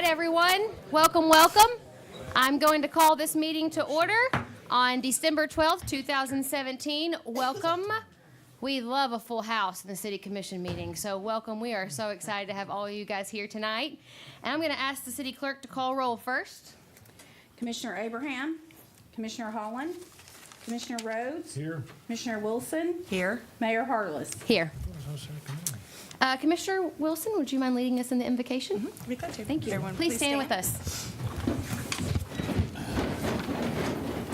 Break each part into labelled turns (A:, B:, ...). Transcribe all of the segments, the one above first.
A: everyone. Welcome, welcome. I'm going to call this meeting to order on December 12th, 2017. Welcome. We love a full house in the City Commission meeting, so welcome. We are so excited to have all of you guys here tonight. And I'm going to ask the City Clerk to call roll first.
B: Commissioner Abraham, Commissioner Holland, Commissioner Rhodes.
C: Here.
B: Commissioner Wilson.
D: Here.
B: Mayor Harless.
A: Here. Commissioner Wilson, would you mind leading us in the invocation?
D: Mm-hmm. Be glad to.
A: Thank you.
D: Everyone,
A: Please stand with us.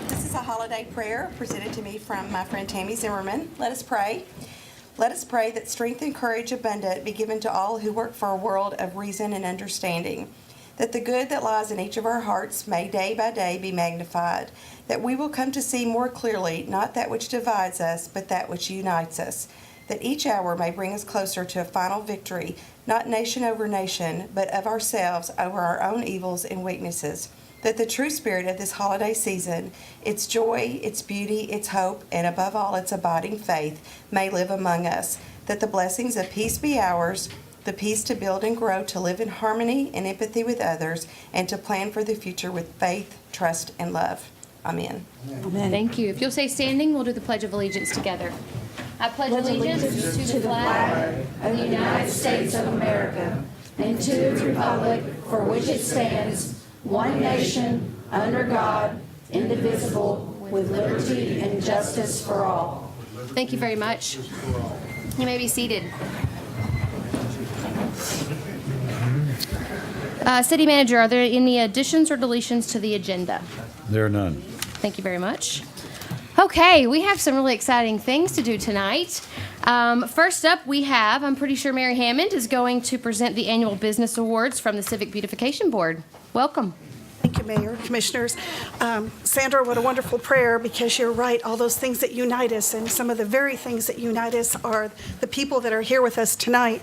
D: This is a holiday prayer presented to me from my friend Tammy Zimmerman. Let us pray. Let us pray that strength and courage abundant be given to all who work for a world of reason and understanding, that the good that lies in each of our hearts may day by day be magnified, that we will come to see more clearly not that which divides us, but that which unites us, that each hour may bring us closer to a final victory, not nation over nation, but of ourselves over our own evils and weaknesses, that the true spirit of this holiday season, its joy, its beauty, its hope, and above all its abiding faith, may live among us, that the blessings of peace be ours, the peace to build and grow, to live in harmony and empathy with others, and to plan for the future with faith, trust, and love. Amen.
A: Amen. Thank you. If you'll stay standing, we'll do the Pledge of Allegiance together. I pledge allegiance to the flag
E: of the United States of America and to the republic for which it stands, one nation, under God, indivisible, with liberty and justice for all.
A: Thank you very much. You may be seated. City Manager, are there any additions or deletions to the agenda?
C: There are none.
A: Thank you very much. Okay, we have some really exciting things to do tonight. First up, we have, I'm pretty sure Mary Hammond is going to present the annual business awards from the Civic Beautification Board. Welcome.
F: Thank you, Mayor, Commissioners. Sandra, what a wonderful prayer, because you're right, all those things that unite us, and some of the very things that unite us are the people that are here with us tonight.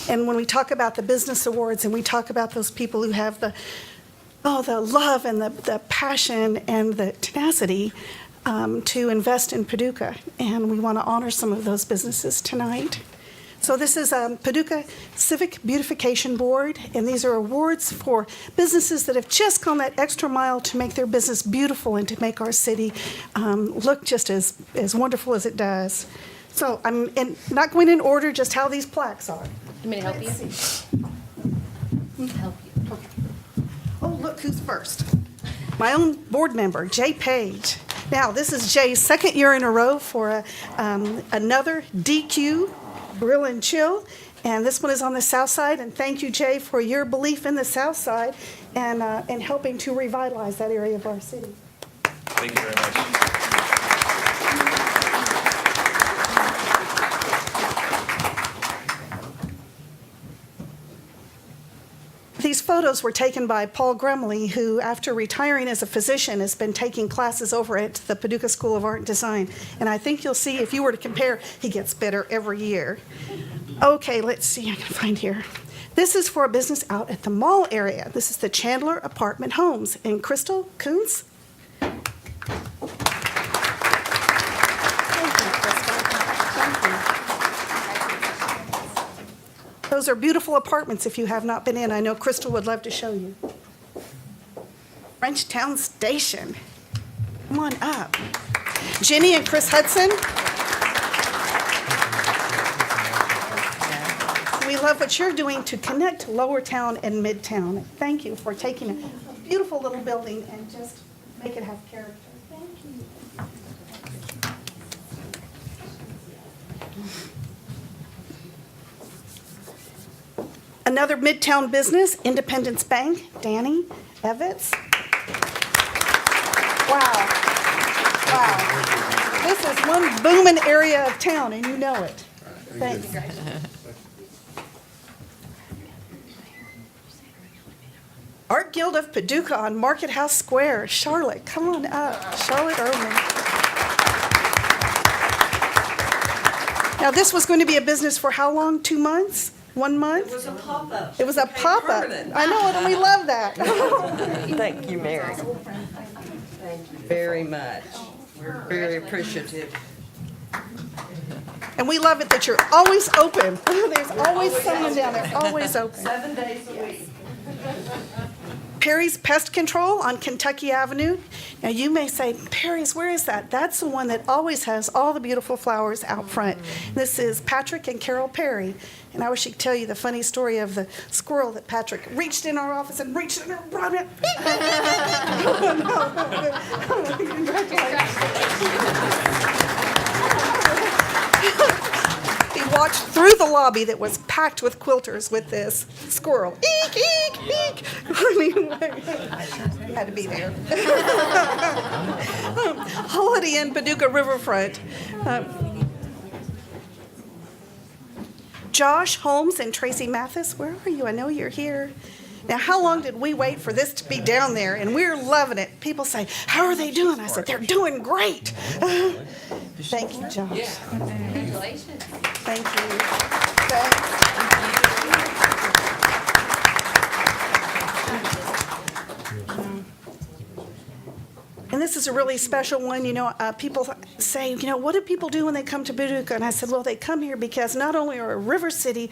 F: And when we talk about the business awards and we talk about those people who have the love and the passion and the tenacity to invest in Paducah, and we want to honor some of those businesses tonight. So this is Paducah Civic Beautification Board, and these are awards for businesses that have just gone that extra mile to make their business beautiful and to make our city look just as wonderful as it does. So I'm not going in order, just how these plaques are.
A: You want me to help you? Help you.
F: Okay. Oh, look who's first. My own board member, Jay Page. Now, this is Jay's second year in a row for another DQ Grill and Chill, and this one is on the south side. And thank you, Jay, for your belief in the south side and helping to revitalize that area of our city.
G: Thank you very much.
F: These photos were taken by Paul Grumley, who, after retiring as a physician, has been taking classes over at the Paducah School of Art and Design. And I think you'll see, if you were to compare, he gets better every year. Okay, let's see, I can find here. This is for a business out at the mall area. This is the Chandler Apartment Homes. And Crystal Coons? Thank you, Crystal. Thank you. Those are beautiful apartments if you have not been in. I know Crystal would love to show you. Frenchtown Station. Come on up. Jenny and Chris Hudson. We love what you're doing to connect Lower Town and Midtown. Thank you for taking a beautiful little building and just make it have character. Thank you. Another Midtown business, Independence Bank, Danny Evans. Wow. Wow. This is one booming area of town, and you know it. Thanks. Art Guild of Paducah on Market House Square. Charlotte, come on up. Charlotte Irwin. Now, this was going to be a business for how long? 2 months? 1 month?
E: It was a pop-up.
F: It was a pop-up. I know, and we love that.
H: Thank you, Mary. Thank you very much. We're very appreciative.
F: And we love it that you're always open. There's always someone down there, always open.
H: 7 days a week.
F: Perry's Pest Control on Kentucky Avenue. Now, you may say, Perry's, where is that? That's the one that always has all the beautiful flowers out front. This is Patrick and Carol Perry. And I wish I could tell you the funny story of the squirrel that Patrick reached in our office and reached in and brought it. He walked through the lobby that was packed with quilters with this squirrel. Eek, eek, eek. He had to be there. Holiday Inn Paducah Riverfront. Josh Holmes and Tracy Mathis, where are you? I know you're here. Now, how long did we wait for this to be down there? And we're loving it. People say, how are they doing? I said, they're doing great. Thank you, Josh.
A: Congratulations.
F: Thank you. Thanks. And this is a really special one. You know, people say, you know, what do people do when they come to Paducah? And I said, well, they come here because not only are we a river city,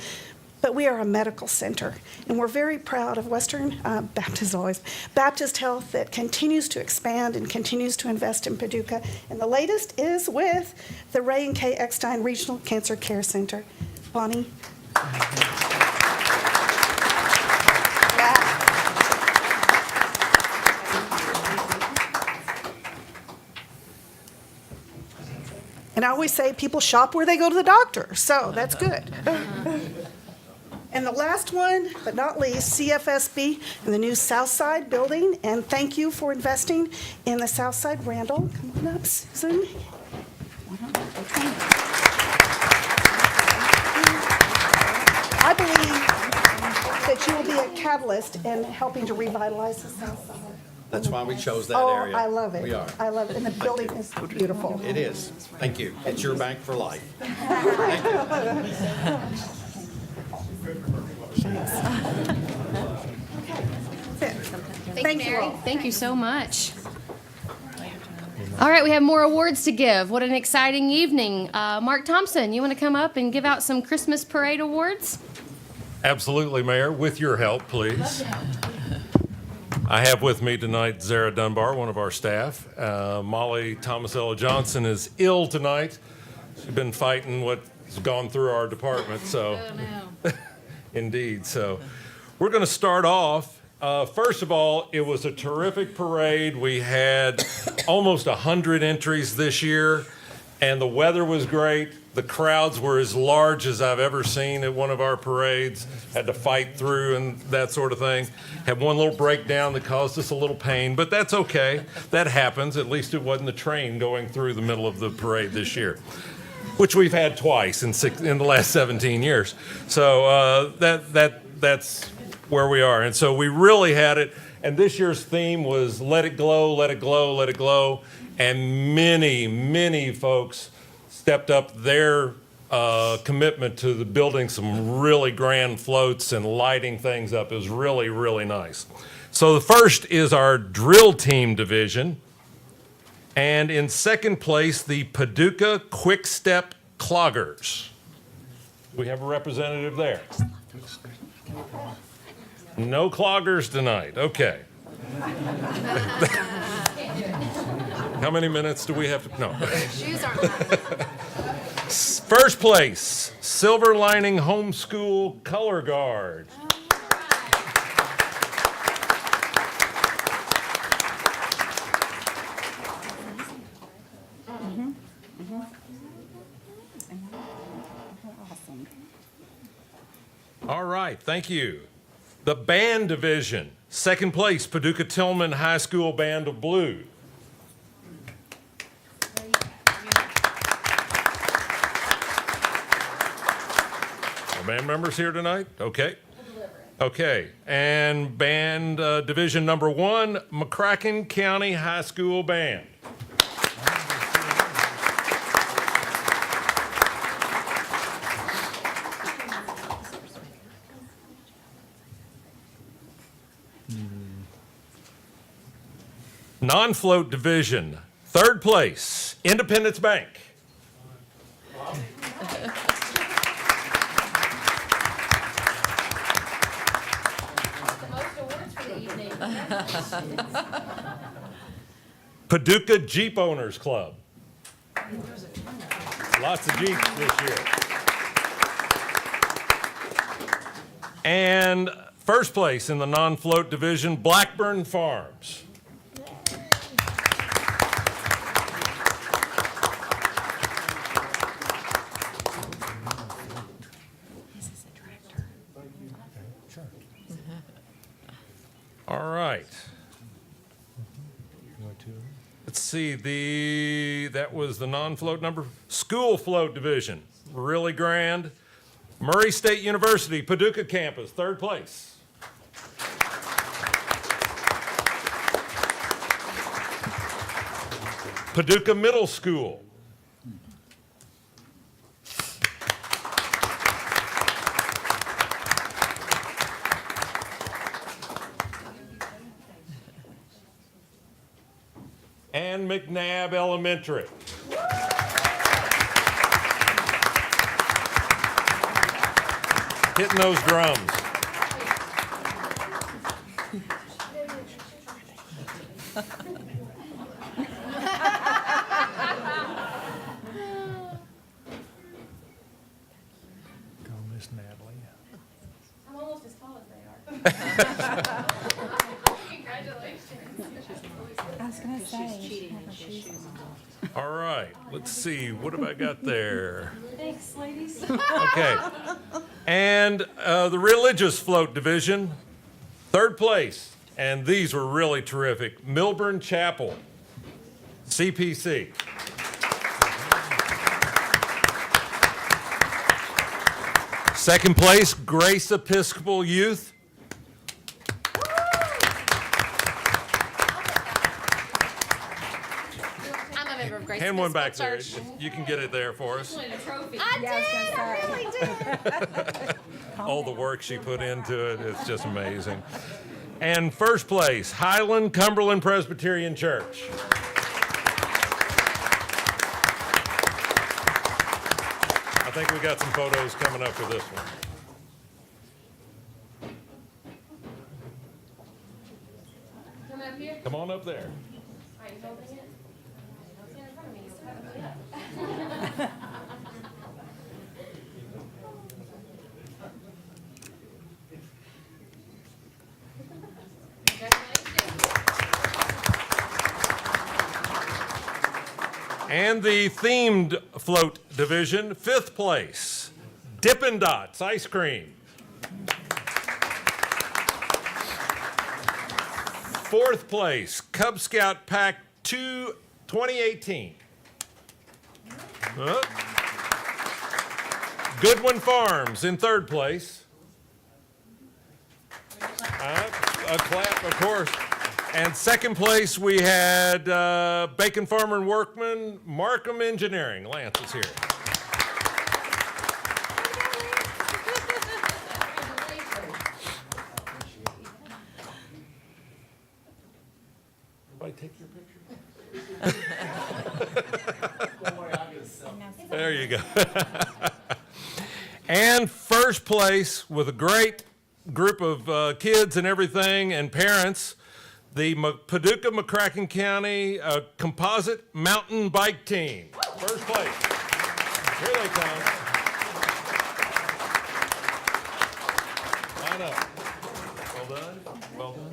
F: but we are a medical center. And we're very proud of Western Baptist Health that continues to expand and continues to invest in Paducah. And the latest is with the Ray and Kay Eckstein Regional Cancer Care Center. Bonnie. And I always say people shop where they go to the doctor, so that's good. And the last one, but not least, CFSB and the new South Side building. And thank you for investing in the South Side. Randall, come on up, Susan. I believe that you will be a catalyst in helping to revitalize the South Side.
C: That's why we chose that
F: Oh,
C: area.
F: I love it.
C: We are.
F: I love it. And the building is beautiful.
C: It is. Thank you. It's your bank for life.
F: Thank you
A: Mary.
F: all.
A: Thank you so much. All right, we have more awards to give. What an exciting evening. Mark Thompson, you want to come up and give out some Christmas parade awards?
G: Absolutely, Mayor. With your help, please. I have with me tonight Zara Dunbar, one of our staff. Molly Thomasella Johnson is ill tonight. She's been fighting what's gone through our department, so.
A: Oh, no.
G: Indeed, so. We're going to start off. First of all, it was a terrific parade. We had almost 100 entries this year, and the weather was great. The crowds were as large as I've ever seen at one of our parades. Had to fight through and that sort of thing. Had one little breakdown that caused us a little pain, but that's okay. That happens. At least it wasn't the train going through the middle of the parade this year, which we've had twice in the last 17 years. So that's where we are. And so we really had it. And this year's theme was Let It Glow, Let It Glow, Let It Glow. And many, many folks stepped up their commitment to the building some really grand floats and lighting things up. It was really, really nice. So the first is our drill team division. And in second place, the Paducah Quick Step Cloggers. We have a representative there. No cloggers tonight. Okay. How many minutes do we have to? No.
A: Shoes aren't.
G: First place, Silver Lining Homeschool Color Guard. All right, thank you. The band division, second place, Paducah Tillman High School Band of Blue. Band members here tonight? Okay. Okay. And band division number 1, McCracken County High School Band. Non-float division, third place, Independence Bank. place. Paducah Jeep Owners Club. Lots of Jeeps this year. And first place in the non-float division, Blackburn Farms. All right. Let's see, that was the non-float number. School float division, really grand. Murray State University, Paducah campus, third place. Paducah Middle School. And McNabb Elementary. Hitting those drums.
I: Go, Miss Natalie.
A: I'm almost as tall as they are. Congratulations.
B: I was gonna say.
G: All right, let's see, what have I got there?
A: Thanks, ladies.
G: Okay. And the religious float division, third place. And these were really terrific. Milburn Chapel, CPC. Second place, Grace Episcopal Youth.
A: I'm a member of Grace
G: Hand one back
A: Episcopal
G: there.
A: Church.
G: You can get it there for us.
A: A trophy.
B: I really did.
G: All the work she put into it, it's just amazing. And first place, Highland Cumberland Presbyterian Church. I think we got some photos coming up for this one.
A: Come up here.
G: Come on up there.
A: Are you holding it? Don't stand in front of me. You'll cut me up.
G: And the themed float division, fifth place, Dippin' Dots Ice Cream. Fourth place, Cub Scout Pack 2 2018. Goodwin Farms in third place. A clap, of course. And second place, we had Bacon Farmer and Workman, Markham Engineering. Lance is here. Everybody take your picture? There you go. And first place, with a great group of kids and everything and parents, the Paducah McCracken County Composite Mountain Bike Team. First place. Here they come. Line up. Well done. Well done.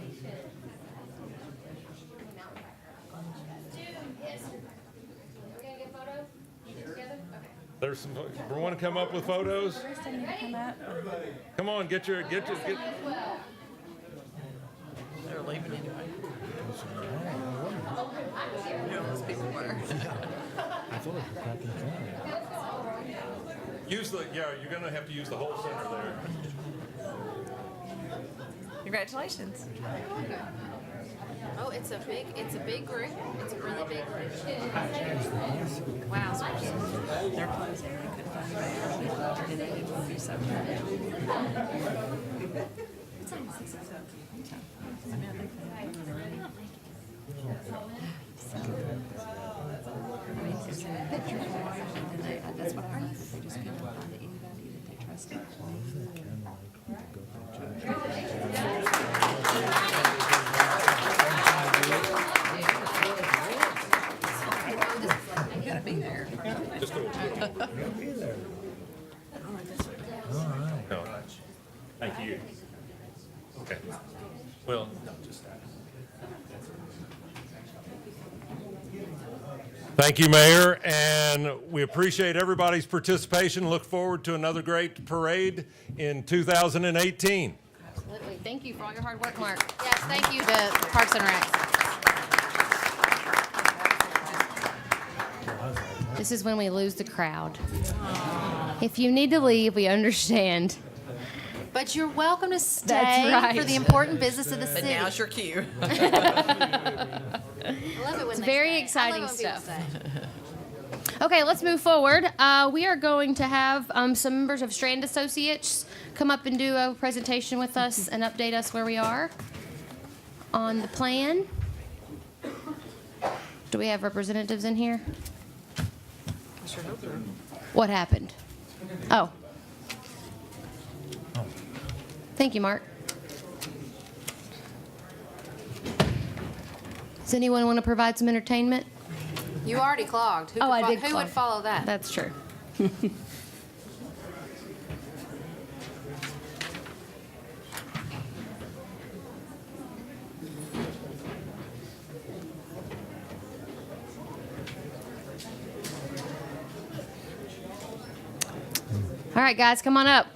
A: We're gonna get photos? Together? Okay.
G: There's some. Want to come up with photos?
B: Come up.
G: Come on, get.
H: They're leaving anyway. Those people were.
G: Use the. Yeah, you're gonna have to use the whole center there.
H: Congratulations.
A: Oh, it's a big group. It's a really big group. Wow.
H: They're closing. They couldn't find anybody. Did they even be so bad? It's only 6 o'clock. I mean, I think they have. I mean, it's in the picture. And that's what I heard. They just couldn't find anybody that they trusted.
G: Thank you. Okay. Well, no, just that. Thank you, Mayor, and we appreciate everybody's participation. Look forward to another great parade in 2018.
A: Absolutely. Thank you for all your hard work, Mark. Yes, thank you to Parks and Rec. This is when we lose the crowd. If you need to leave, we understand.
J: But you're welcome to stay
A: That's right.
J: for the important business of the city.
H: Now's your cue.
J: I love it when
A: It's
J: they
A: very
J: stay.
A: exciting
J: I love it when people
A: stuff.
J: stay.
A: Okay, let's move forward. We are going to have some members of Strand Associates come up and do a presentation with us and update us where we are on the plan. Do we have representatives in here? What happened? Oh. Thank you, Mark. Does anyone want to provide some entertainment?
J: You already clogged. Who
A: Oh,
J: could
A: I
J: fo-
A: did
J: Who
A: clog.
J: would follow that?
A: That's true. All right, guys, come on up.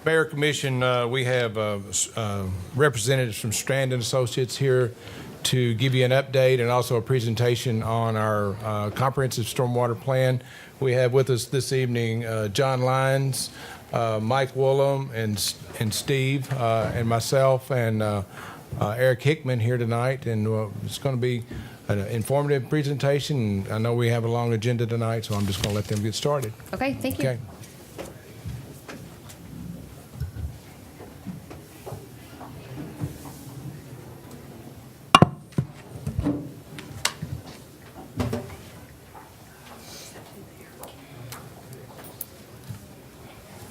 K: Mayor Commission, we have representatives from Strand Associates here to give you an update and also a presentation on our comprehensive stormwater plan. We have with us this evening John Lyons, Mike Woolham, and Steve, and myself, and Eric Hickman here tonight. And it's going to be an informative presentation. I know we have a long agenda tonight, so I'm just going to let them get started.
A: Okay, thank you.
K: Okay.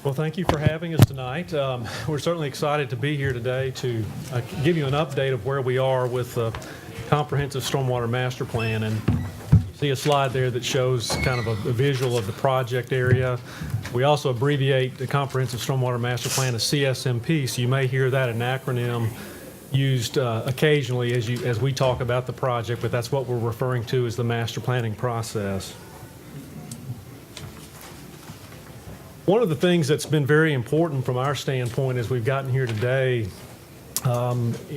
I: Well, thank you for having us tonight. We're certainly excited to be here today to give you an update of where we are with the comprehensive stormwater master plan. And you see a slide there that shows kind of a visual of the project area. We also abbreviate the comprehensive stormwater master plan as CSMP, so you may hear that an acronym used occasionally as we talk about the project, but that's what we're referring to as the master planning process. One of the things that's been very important from our standpoint as we've gotten here today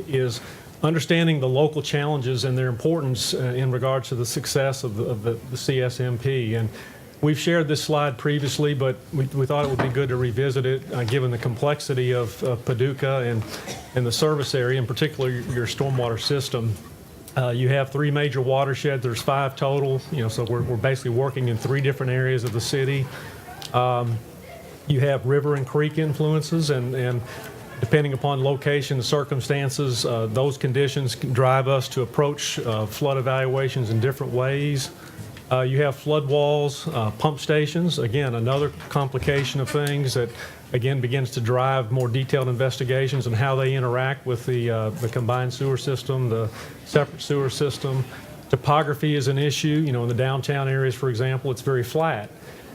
I: is understanding the local challenges and their importance in regards to the success of the CSMP. And we've shared this slide previously, but we thought it would be good to revisit it given the complexity of Paducah and the service area, in particular your stormwater system. You have 3 major watersheds. There's 5 total, so we're basically working in 3 different areas of the city. You have river and creek influences, and depending upon location and circumstances, those conditions can drive us to approach flood evaluations in different ways. You have flood walls, pump stations, again, another complication of things that, again, begins to drive more detailed investigations and how they interact with the combined sewer system, the separate sewer system. Topography is an issue. In the downtown areas, for example, it's very flat.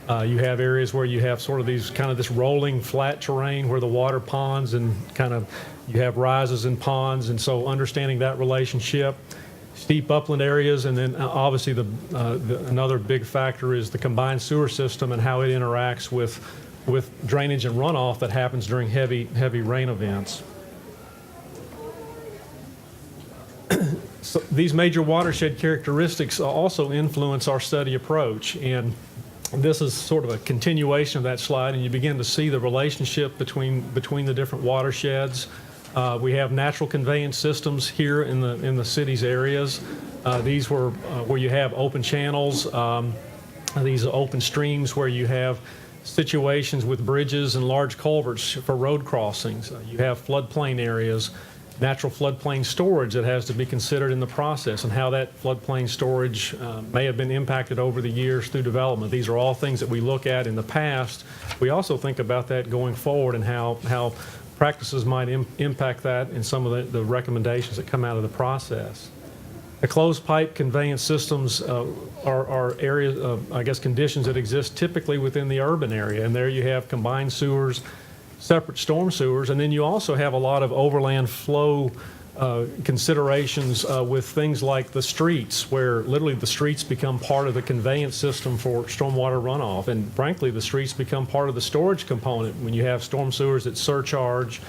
I: You have areas where you have sort of this rolling flat terrain where the water ponds and you have rises and ponds, and so understanding that relationship. Steep upland areas, and then obviously another big factor is the combined sewer system and how it interacts with drainage and runoff that happens during heavy rain events. So these major watershed characteristics also influence our study approach, and this is sort of a continuation of that slide, and you begin to see the relationship between the different watersheds. We have natural conveyance systems here in the city's areas. These were where you have open channels. These are open streams where you have situations with bridges and large culverts for road crossings. You have floodplain areas, natural floodplain storage that has to be considered in the process, and how that floodplain storage may have been impacted over the years through development. These are all things that we look at in the past. We also think about that going forward and how practices might impact that in some of the recommendations that come out of the process. The closed pipe conveyance systems are areas, conditions that exist typically within the urban area. And there you have combined sewers, separate storm sewers, and then you also have a lot of overland flow considerations with things like the streets, where literally the streets become part of the conveyance system for stormwater runoff. And frankly, the streets become part of the storage component when you have storm sewers that surcharge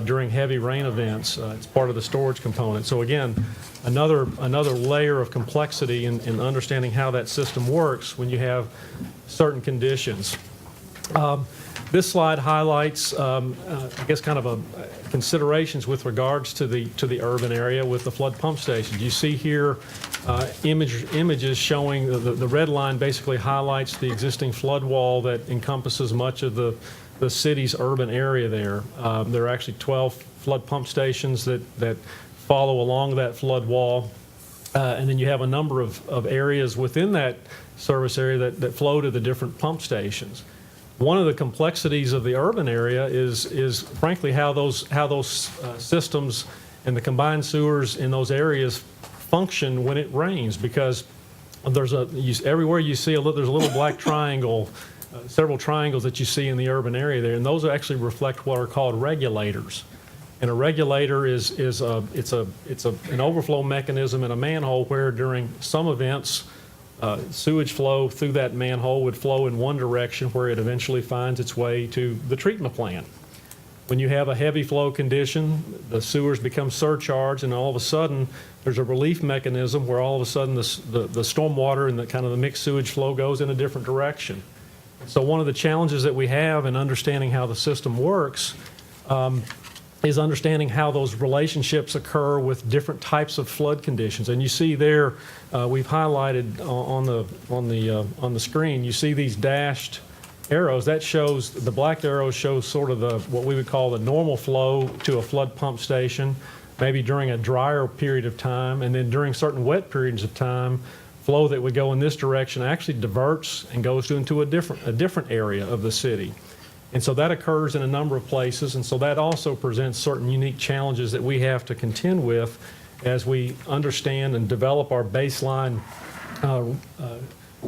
I: during heavy rain events. It's part of the storage component. So again, another layer of complexity in understanding how that system works when you have certain conditions. This slide highlights, kind of considerations with regards to the urban area with the flood pump stations. You see here images showing the red line basically highlights the existing flood wall that encompasses much of the city's urban area there. There are actually 12 flood pump stations that follow along that flood wall. And then you have a number of areas within that service area that flow to the different pump stations. One of the complexities of the urban area is frankly how those systems and the combined sewers in those areas function when it rains, because everywhere you see there's a little black triangle, several triangles that you see in the urban area there, and those actually reflect what are called regulators. And a regulator is an overflow mechanism in a manhole where during some events sewage flow through that manhole would flow in one direction where it eventually finds its way to the treatment plant. When you have a heavy flow condition, the sewers become surcharged, and all of a sudden there's a relief mechanism where all of a sudden the stormwater and the kind of the mixed sewage flow goes in a different direction. So one of the challenges that we have in understanding how the system works is understanding how those relationships occur with different types of flood conditions. And you see there, we've highlighted on the screen, you see these dashed arrows. That shows, the black arrow shows sort of what we would call the normal flow to a flood pump station, maybe during a drier period of time, and then during certain wet periods of time, flow that would go in this direction actually diverts and goes into a different area of the city. And so that occurs in a number of places, and so that also presents certain unique challenges that we have to contend with as we understand and develop our baseline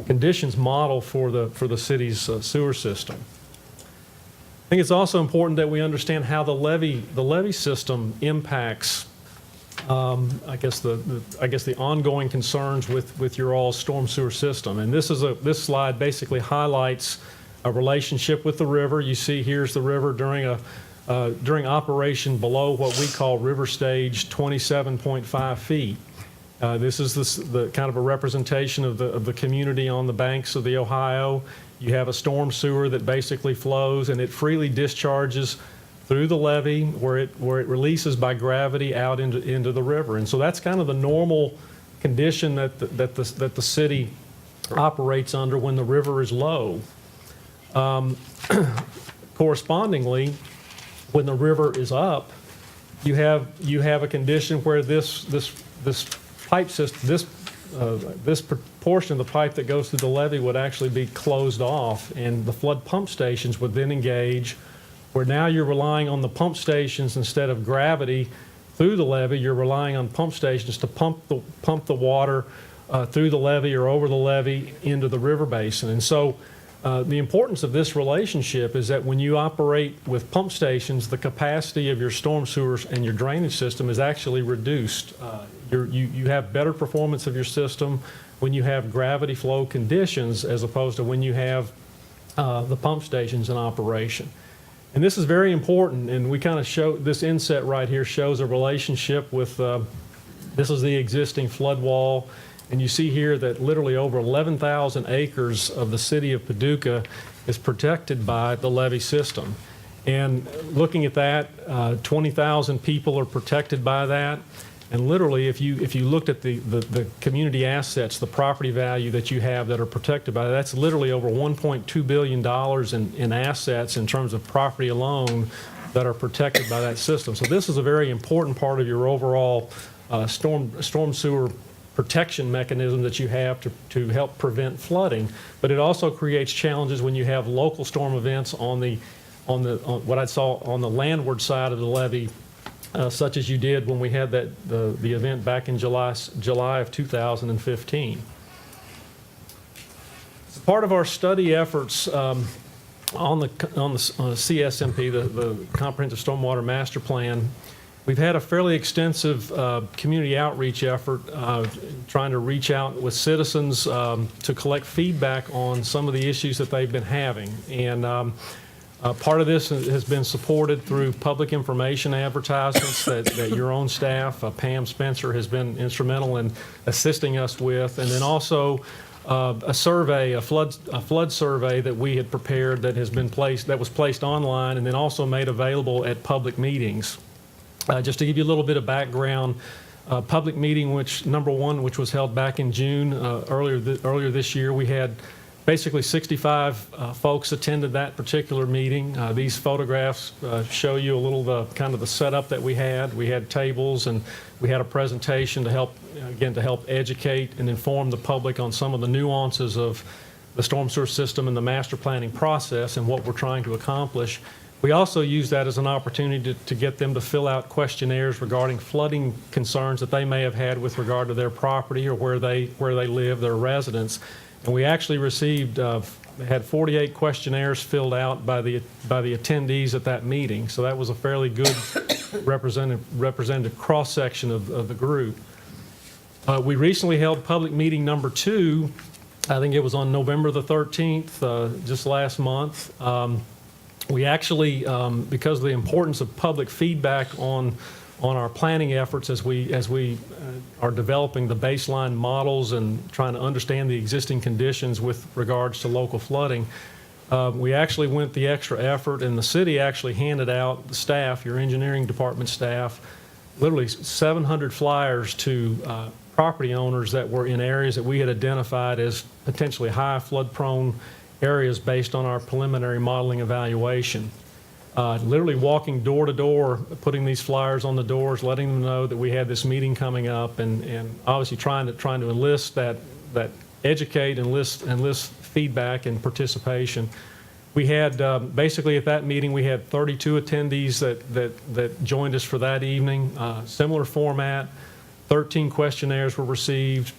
I: conditions model for the city's sewer system. I think it's also important that we understand how the levee system impacts the ongoing concerns with your all storm sewer system. And this slide basically highlights a relationship with the river. You see here's the river during operation below what we call river stage 27.5 feet. This is the kind of a representation of the community on the banks of the Ohio. You have a storm sewer that basically flows and it freely discharges through the levee where it releases by gravity out into the river. And so that's kind of the normal condition that the city operates under when the river is low. Correspondingly, when the river is up, you have a condition where this pipe system, this portion of the pipe that goes through the levee would actually be closed off, and the flood pump stations would then engage, where now you're relying on the pump stations instead of gravity through the levee. You're relying on pump stations to pump the water through the levee or over the levee into the river basin. And so the importance of this relationship is that when you operate with pump stations, the capacity of your storm sewers and your drainage system is actually reduced. You have better performance of your system when you have gravity flow conditions as opposed to when you have the pump stations in operation. And this is very important, and we kind of show, this inset right here shows a relationship with, this is the existing flood wall. And you see here that literally over 11,000 acres of the city of Paducah is protected by the levee system. And looking at that, 20,000 people are protected by that. And literally, if you looked at the community assets, the property value that you have that are protected by that, that's literally over $1.2 billion in assets in terms of property alone that are protected by that system. So this is a very important part of your overall storm sewer protection mechanism that you have to help prevent flooding. But it also creates challenges when you have local storm events on the landward side of the levee such as you did when we had the event back in July of 2015. As part of our study efforts on the CSMP, the Comprehensive Stormwater Master Plan, we've had a fairly extensive community outreach effort trying to reach out with citizens to collect feedback on some of the issues that they've been having. And part of this has been supported through public information advertisements that your own staff, Pam Spencer, has been instrumental in assisting us with, and then also a survey, a flood survey that we had prepared that was placed online and then also made available at public meetings. Just to give you a little bit of background, public meeting number one, which was held back in June earlier this year, we had basically 65 folks attended that particular meeting. These photographs show you a little kind of the setup that we had. We had tables and we had a presentation to help educate and inform the public on some of the nuances of the storm sewer system and the master planning process and what we're trying to accomplish. We also use that as an opportunity to get them to fill out questionnaires regarding flooding concerns that they may have had with regard to their property or where they live, their residence. And we actually had 48 questionnaires filled out by the attendees at that meeting. So that was a fairly good representative cross-section of the group. We recently held public meeting number 2. I think it was on November the 13th, just last month. We actually, because of the importance of public feedback on our planning efforts as we are developing the baseline models and trying to understand the existing conditions with regards to local flooding, we actually went the extra effort, and the city actually handed out the staff, your engineering department staff, literally 700 flyers to property owners that were in areas that we had identified as potentially high flood-prone areas based on our preliminary modeling evaluation. Literally walking door to door, putting these flyers on the doors, letting them know that we had this meeting coming up, and obviously trying to enlist that educate and enlist feedback and participation. We had basically at that meeting we had 32 attendees that joined us for that evening. Similar format, 13 questionnaires were received,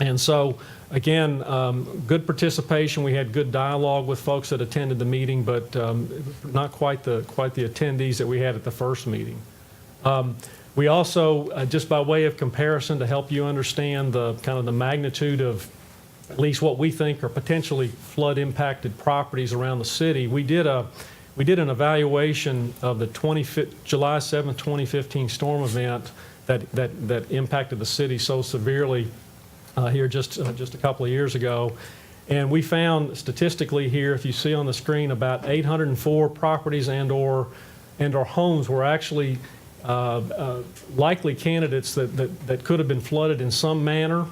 I: and so. Again, good participation. We had good dialogue with folks that attended the meeting, but not quite the attendees that we had at the first meeting. We also, just by way of comparison, to help you understand the kind of the magnitude of at least what we think are potentially flood-impacted properties around the city, we did an evaluation of the July 7th, 2015 storm event that impacted the city so severely. Here just a couple of years ago, and we found statistically here, if you see on the screen, about 804 properties and/or homes were actually likely candidates that could have been flooded in some manner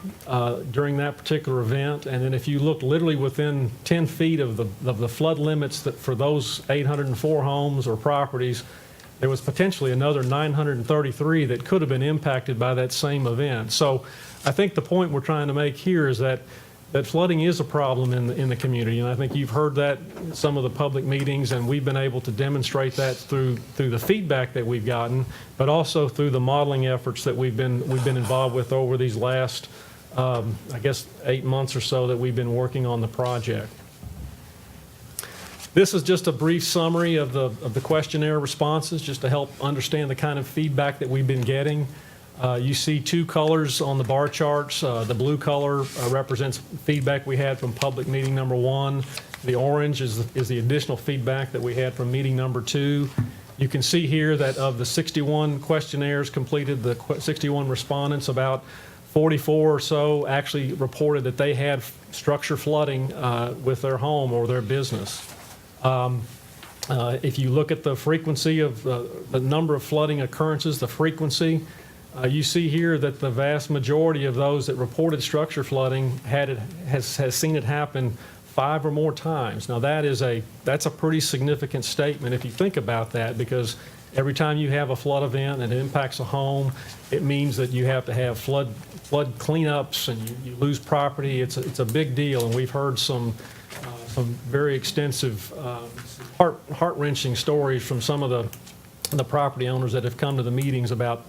I: during that particular event. And then if you look literally within 10 feet of the flood limits that for those 804 homes or properties, there was potentially another 933 that could have been impacted by that same event. So I think the point we're trying to make here is that flooding is a problem in the community, and I think you've heard that in some of the public meetings, and we've been able to demonstrate that through the feedback that we've gotten, but also through the modeling efforts that we've been involved with over these last, I guess, 8 months or so that we've been working on the project. This is just a brief summary of the questionnaire responses, just to help understand the kind of feedback that we've been getting. You see 2 colors on the bar charts. The blue color represents feedback we had from public meeting number 1. The orange is the additional feedback that we had from meeting number 2. You can see here that of the 61 questionnaires completed, the 61 respondents, about 44 or so actually reported that they had structure flooding with their home or their business. If you look at the frequency of the number of flooding occurrences, the frequency, you see here that the vast majority of those that reported structure flooding has seen it happen 5 or more times. Now that's a pretty significant statement if you think about that, because every time you have a flood event and it impacts a home, it means that you have to have flood cleanups and you lose property. It's a big deal, and we've heard some very extensive, heart-wrenching stories from some of the property owners that have come to the meetings about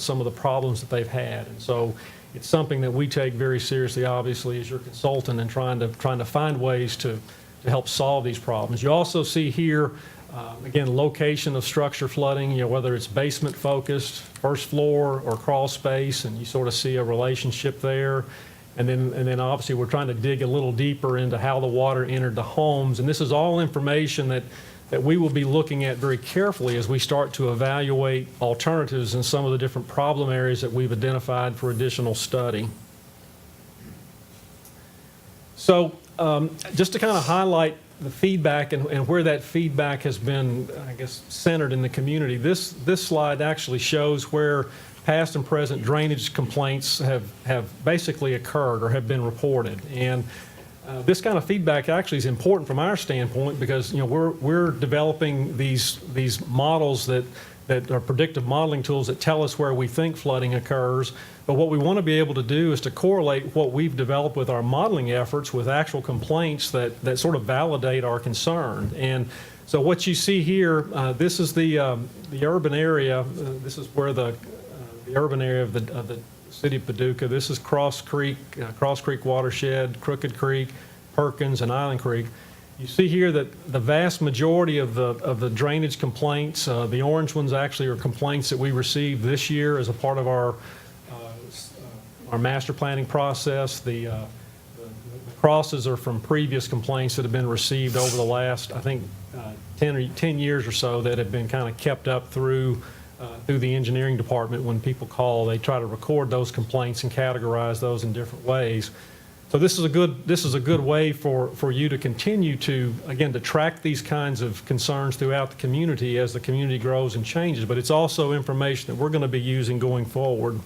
I: some of the problems that they've had. And so it's something that we take very seriously, obviously, as your consultant, and trying to find ways to help solve these problems. You also see here, again, location of structure flooding, whether it's basement focused, first floor, or crawl space, and you sort of see a relationship there. And then obviously we're trying to dig a little deeper into how the water entered the homes. And this is all information that we will be looking at very carefully as we start to evaluate alternatives in some of the different problem areas that we've identified for additional study. So just to kind of highlight the feedback and where that feedback has been, I guess, centered in the community, this slide actually shows where past and present drainage complaints have basically occurred or have been reported. And this kind of feedback actually is important from our standpoint because we're developing these models that are predictive modeling tools that tell us where we think flooding occurs. But what we want to be able to do is to correlate what we've developed with our modeling efforts with actual complaints that sort of validate our concern. And so what you see here, this is the urban area. This is where the urban area of the City of Paducah. This is Cross Creek Watershed, Crooked Creek, Perkins, and Island Creek. You see here that the vast majority of the drainage complaints, the orange ones actually are complaints that we received this year as a part of our master planning process. The crosses are from previous complaints that have been received over the last, I think, 10 years or so that have been kind of kept up through the engineering department. When people call, they try to record those complaints and categorize those in different ways. So this is a good way for you to continue to, again, to track these kinds of concerns throughout the community as the community grows and changes. But it's also information that we're going to be using going forward.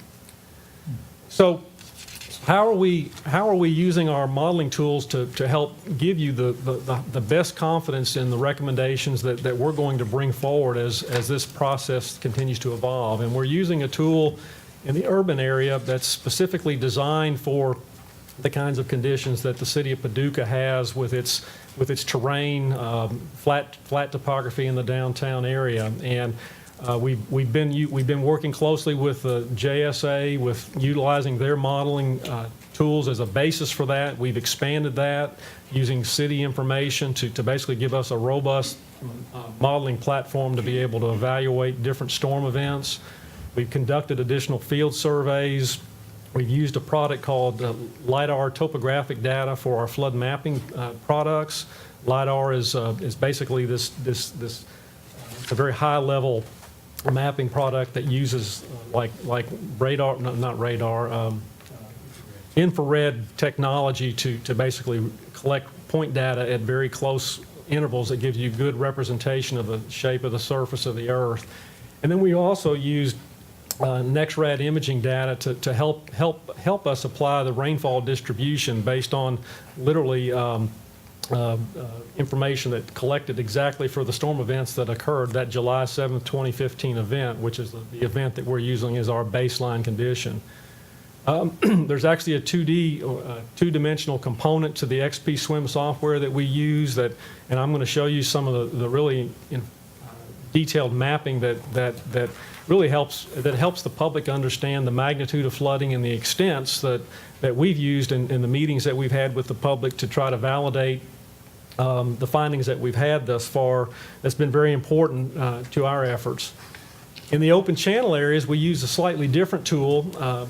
I: So how are we using our modeling tools to help give you the best confidence in the recommendations that we're going to bring forward as this process continues to evolve? And we're using a tool in the urban area that's specifically designed for the kinds of conditions that the City of Paducah has with its terrain, flat topography in the downtown area. And we've been working closely with the JSA with utilizing their modeling tools as a basis for that. We've expanded that using city information to basically give us a robust modeling platform to be able to evaluate different storm events. We've conducted additional field surveys. We've used a product called LIDAR topographic data for our flood mapping products. LIDAR is basically this a very high level mapping product that uses like radar, not radar, infrared technology to basically collect point data at very close intervals that gives you good representation of the shape of the surface of the earth. And then we also used NextRad imaging data to help us apply the rainfall distribution based on literally information that collected exactly for the storm events that occurred, that July 7th, 2015 event, which is the event that we're using as our baseline condition. There's actually a two-dimensional component to the XP Swim software that we use and I'm going to show you some of the really detailed mapping that really helps the public understand the magnitude of flooding and the extents that we've used in the meetings that we've had with the public to try to validate the findings that we've had thus far. That's been very important to our efforts. In the open channel areas, we use a slightly different tool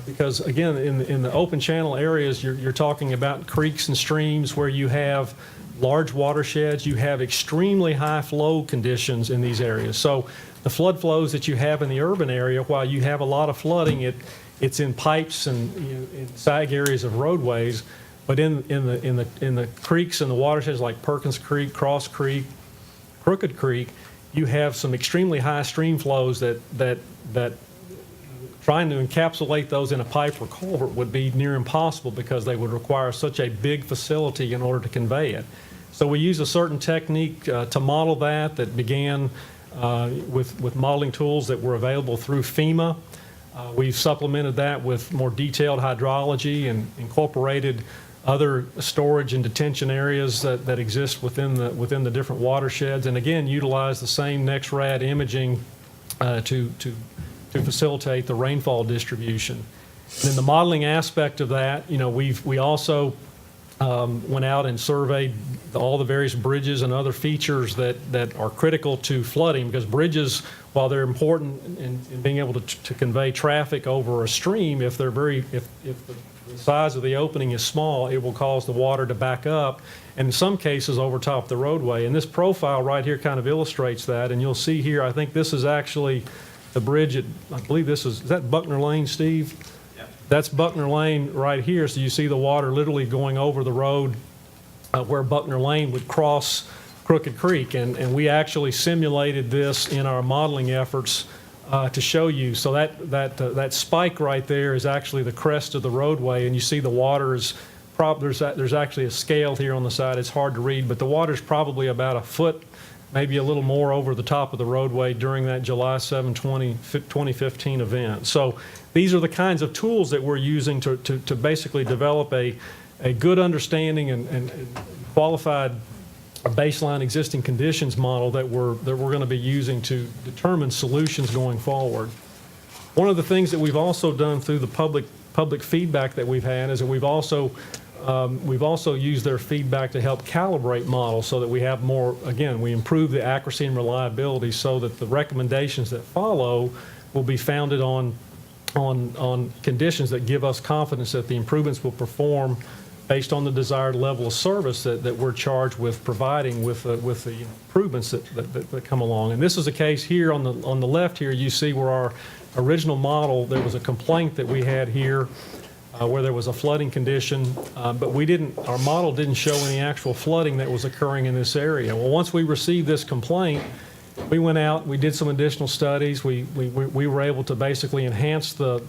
I: because, again, in the open channel areas, you're talking about creeks and streams where you have large watersheds. You have extremely high flow conditions in these areas. So the flood flows that you have in the urban area, while you have a lot of flooding, it's in pipes and in sag areas of roadways. But in the creeks and the watersheds like Perkins Creek, Cross Creek, Crooked Creek, you have some extremely high stream flows that trying to encapsulate those in a pipe or culvert would be near impossible because they would require such a big facility in order to convey it. So we use a certain technique to model that began with modeling tools that were available through FEMA. We've supplemented that with more detailed hydrology and incorporated other storage and detention areas that exist within the different watersheds, and again utilize the same NextRad imaging to facilitate the rainfall distribution. Then the modeling aspect of that, we also went out and surveyed all the various bridges and other features that are critical to flooding, because bridges, while they're important in being able to convey traffic over a stream, if the size of the opening is small, it will cause the water to back up, and in some cases overtop the roadway. And this profile right here kind of illustrates that, and you'll see here, I think this is actually the bridge at, I believe is that Buckner Lane, Steve? That's Buckner Lane right here, so you see the water literally going over the road where Buckner Lane would cross Crooked Creek, and we actually simulated this in our modeling efforts to show you. So that spike right there is actually the crest of the roadway, and you see the water is there's actually a scale here on the side. It's hard to read, but the water's probably about a foot, maybe a little more over the top of the roadway during that July 7, 2015 event. So these are the kinds of tools that we're using to basically develop a good understanding and qualified baseline existing conditions model that we're going to be using to determine solutions going forward. One of the things that we've also done through the public feedback that we've had is that we've also used their feedback to help calibrate models so that we have more, again, we improve the accuracy and reliability so that the recommendations that follow will be founded on conditions that give us confidence that the improvements will perform based on the desired level of service that we're charged with providing with the improvements that come along. And this is a case here on the left here. You see where our original model, there was a complaint that we had here where there was a flooding condition, but our model didn't show any actual flooding that was occurring in this area. Well, once we received this complaint, we went out, we did some additional studies. We were able to basically enhance the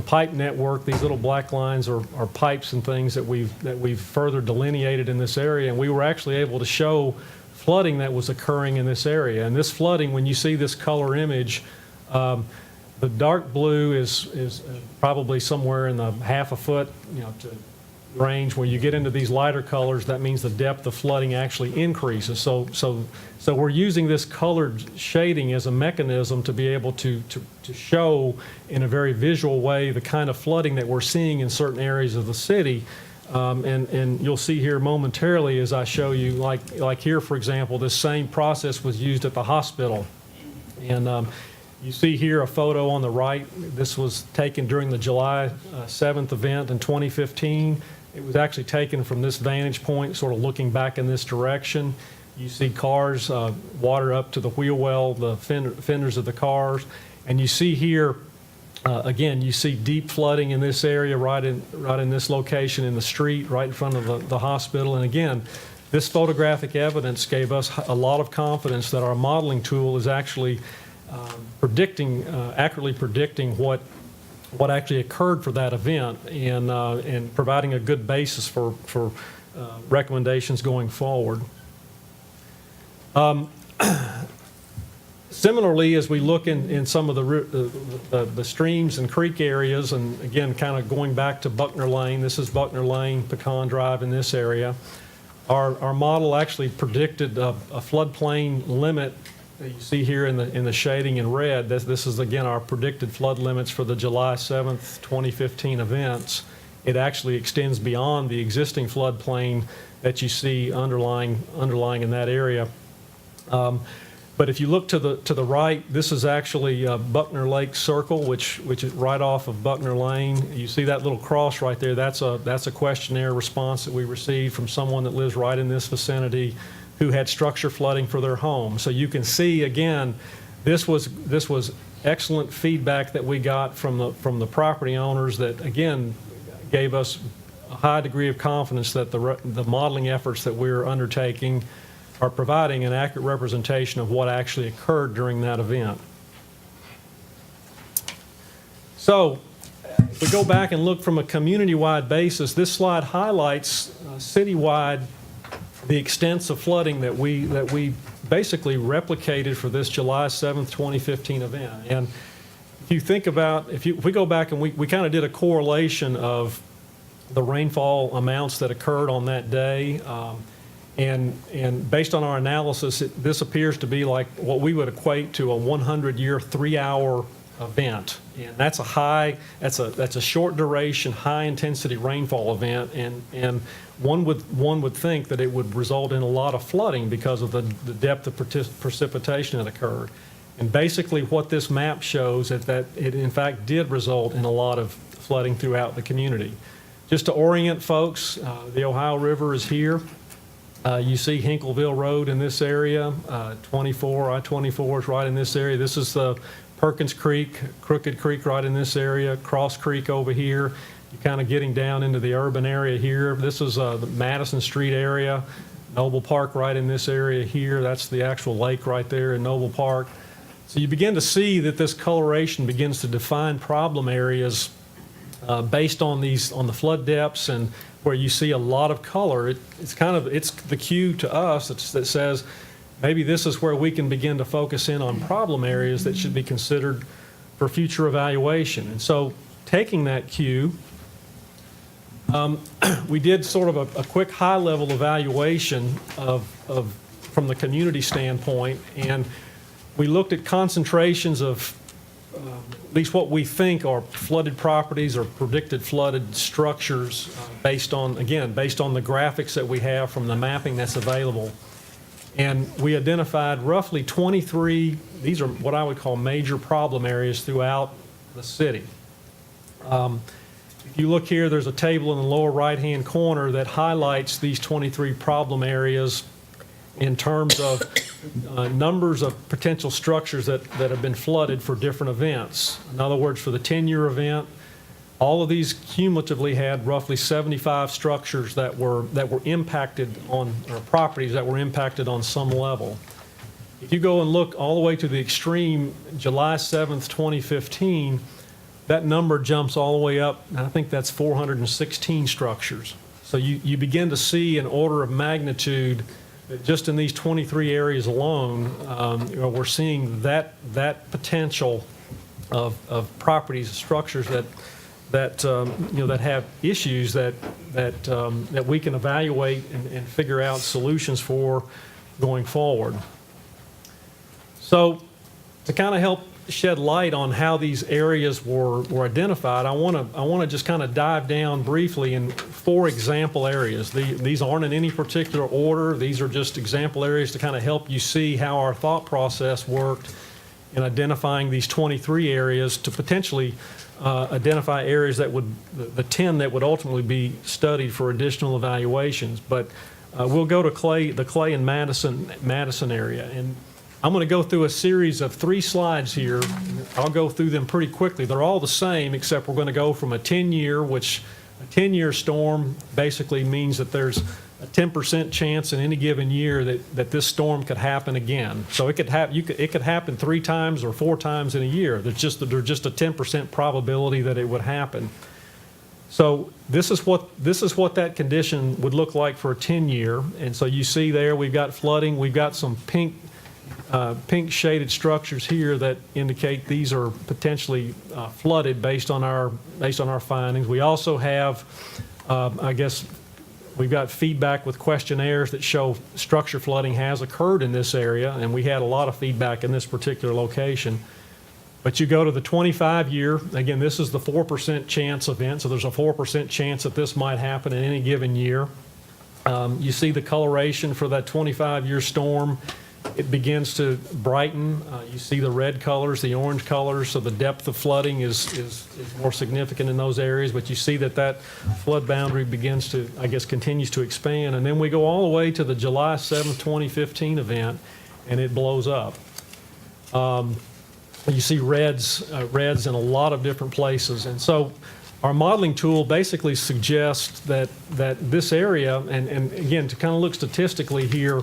I: pipe network. These little black lines are pipes and things that we've further delineated in this area, and we were actually able to show flooding that was occurring in this area. And this flooding, when you see this color image, the dark blue is probably somewhere in the half a foot, to range. Where you get into these lighter colors, that means the depth of flooding actually increases. So we're using this colored shading as a mechanism to be able to show in a very visual way the kind of flooding that we're seeing in certain areas of the city. And you'll see here momentarily as I show you, like here, for example, this same process was used at the hospital. And you see here a photo on the right. This was taken during the July 7th event in 2015. It was actually taken from this vantage point, sort of looking back in this direction. You see cars, water up to the wheel well, the fenders of the cars. And you see here, again, you see deep flooding in this area, right in this location in the street, right in front of the hospital. And again, this photographic evidence gave us a lot of confidence that our modeling tool is actually accurately predicting what actually occurred for that event, and providing a good basis for recommendations going forward. Similarly, as we look in some of the streams and creek areas, and again, kind of going back to Buckner Lane, this is Buckner Lane, Pecan Drive in this area, our model actually predicted a floodplain limit that you see here in the shading in red. This is, again, our predicted flood limits for the July 7th, 2015 events. It actually extends beyond the existing floodplain that you see underlying in that area. But if you look to the right, this is actually Buckner Lake Circle, which is right off of Buckner Lane. You see that little cross right there. That's a questionnaire response that we received from someone that lives right in this vicinity who had structure flooding for their home. So you can see, again, this was excellent feedback that we got from the property owners that, again, gave us a high degree of confidence that the modeling efforts that we're undertaking are providing an accurate representation of what actually occurred during that event. So if we go back and look from a community-wide basis, this slide highlights citywide the extensive flooding that we basically replicated for this July 7th, 2015 event. And if you think about, if we go back and we kind of did a correlation of the rainfall amounts that occurred on that day, And based on our analysis, this appears to be like what we would equate to a 100-year, 3-hour event. And that's a short duration, high intensity rainfall event. And one would think that it would result in a lot of flooding because of the depth of precipitation that occurred. And basically what this map shows is that it in fact did result in a lot of flooding throughout the community. Just to orient folks, the Ohio River is here. You see Hinkleville Road in this area, I-24 is right in this area. This is the Perkins Creek, Crooked Creek right in this area, Cross Creek over here. You're kind of getting down into the urban area here. This is the Madison Street area, Noble Park right in this area here. That's the actual lake right there in Noble Park. So you begin to see that this coloration begins to define problem areas based on the flood depths, and where you see a lot of color. It's the cue to us that says maybe this is where we can begin to focus in on problem areas that should be considered for future evaluation. And so taking that cue, we did sort of a quick high-level evaluation from the community standpoint, and we looked at concentrations of at least what we think are flooded properties or predicted flooded structures based on the graphics that we have from the mapping that's available. And we identified roughly 23, these are what I would call major problem areas throughout the city. If you look here, there's a table in the lower right-hand corner that highlights these 23 problem areas in terms of numbers of potential structures that have been flooded for different events. In other words, for the 10-year event, all of these cumulatively had roughly 75 structures that were impacted on, or properties that were impacted on some level. If you go and look all the way to the extreme, July 7th, 2015, that number jumps all the way up, and I think that's 416 structures. So you begin to see an order of magnitude that just in these 23 areas alone, we're seeing that potential of properties, structures that have issues that we can evaluate and figure out solutions for going forward. So to kind of help shed light on how these areas were identified, I want to just kind of dive down briefly in 4 example areas. These aren't in any particular order. These are just example areas to kind of help you see how our thought process worked in identifying these 23 areas to potentially identify areas that would, the 10 that would ultimately be studied for additional evaluations. But we'll go to the Clay and Madison area. And I'm going to go through a series of 3 slides here. I'll go through them pretty quickly. They're all the same, except we're going to go from a 10-year, which a 10-year storm basically means that there's a 10% chance in any given year that this storm could happen again. So it could happen 3 times or 4 times in a year. There's just a 10% probability that it would happen. So this is what that condition would look like for a 10-year. And so you see there we've got flooding. We've got some pink shaded structures here that indicate these are potentially flooded based on our findings. We also have, we've got feedback with questionnaires that show structure flooding has occurred in this area, and we had a lot of feedback in this particular location. But you go to the 25-year, again, this is the 4% chance event, so there's a 4% chance that this might happen in any given year. You see the coloration for that 25-year storm. It begins to brighten. You see the red colors, the orange colors, so the depth of flooding is more significant in those areas, but you see that flood boundary begins to, continues to expand. And then we go all the way to the July 7th, 2015 event, and it blows up. You see reds in a lot of different places. And so our modeling tool basically suggests that this area, and again, to kind of look statistically here,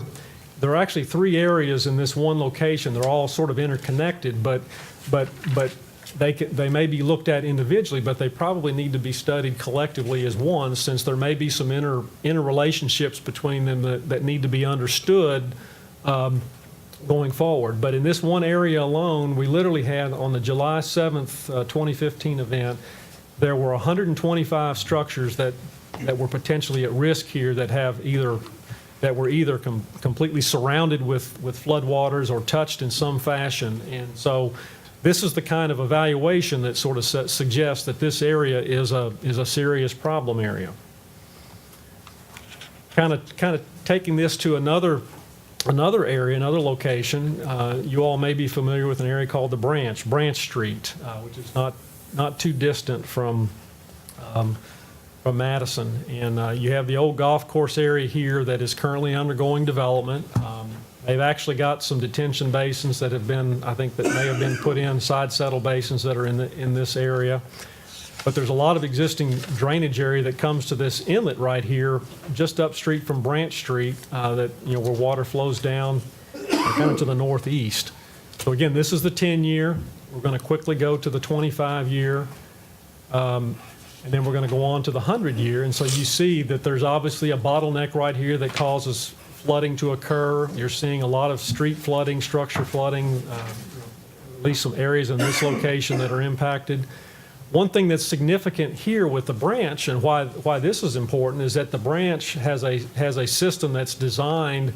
I: there are actually 3 areas in this one location. They're all sort of interconnected, but they may be looked at individually, but they probably need to be studied collectively as one, since there may be some interrelationships between them that need to be understood going forward. But in this one area alone, we literally had on the July 7th, 2015 event, there were 125 structures that were potentially at risk here that have either that were either completely surrounded with floodwaters or touched in some fashion. And so this is the kind of evaluation that sort of suggests that this area is a serious problem area. Kind of taking this to another area, another location, you all may be familiar with an area called the Branch Street, which is not too distant from Madison. And you have the old golf course area here that is currently undergoing development. They've actually got some detention basins that have been, I think, that may have been put in, side settle basins that are in this area. But there's a lot of existing drainage area that comes to this inlet right here, just up street from Branch Street, that, where water flows down kind of to the northeast. So again, this is the 10-year. We're going to quickly go to the 25-year. And then we're going to go on to the 100-year. And so you see that there's obviously a bottleneck right here that causes flooding to occur. You're seeing a lot of street flooding, structure flooding, at least some areas in this location that are impacted. One thing that's significant here with the Branch, and why this is important, is that the Branch has a system that's designed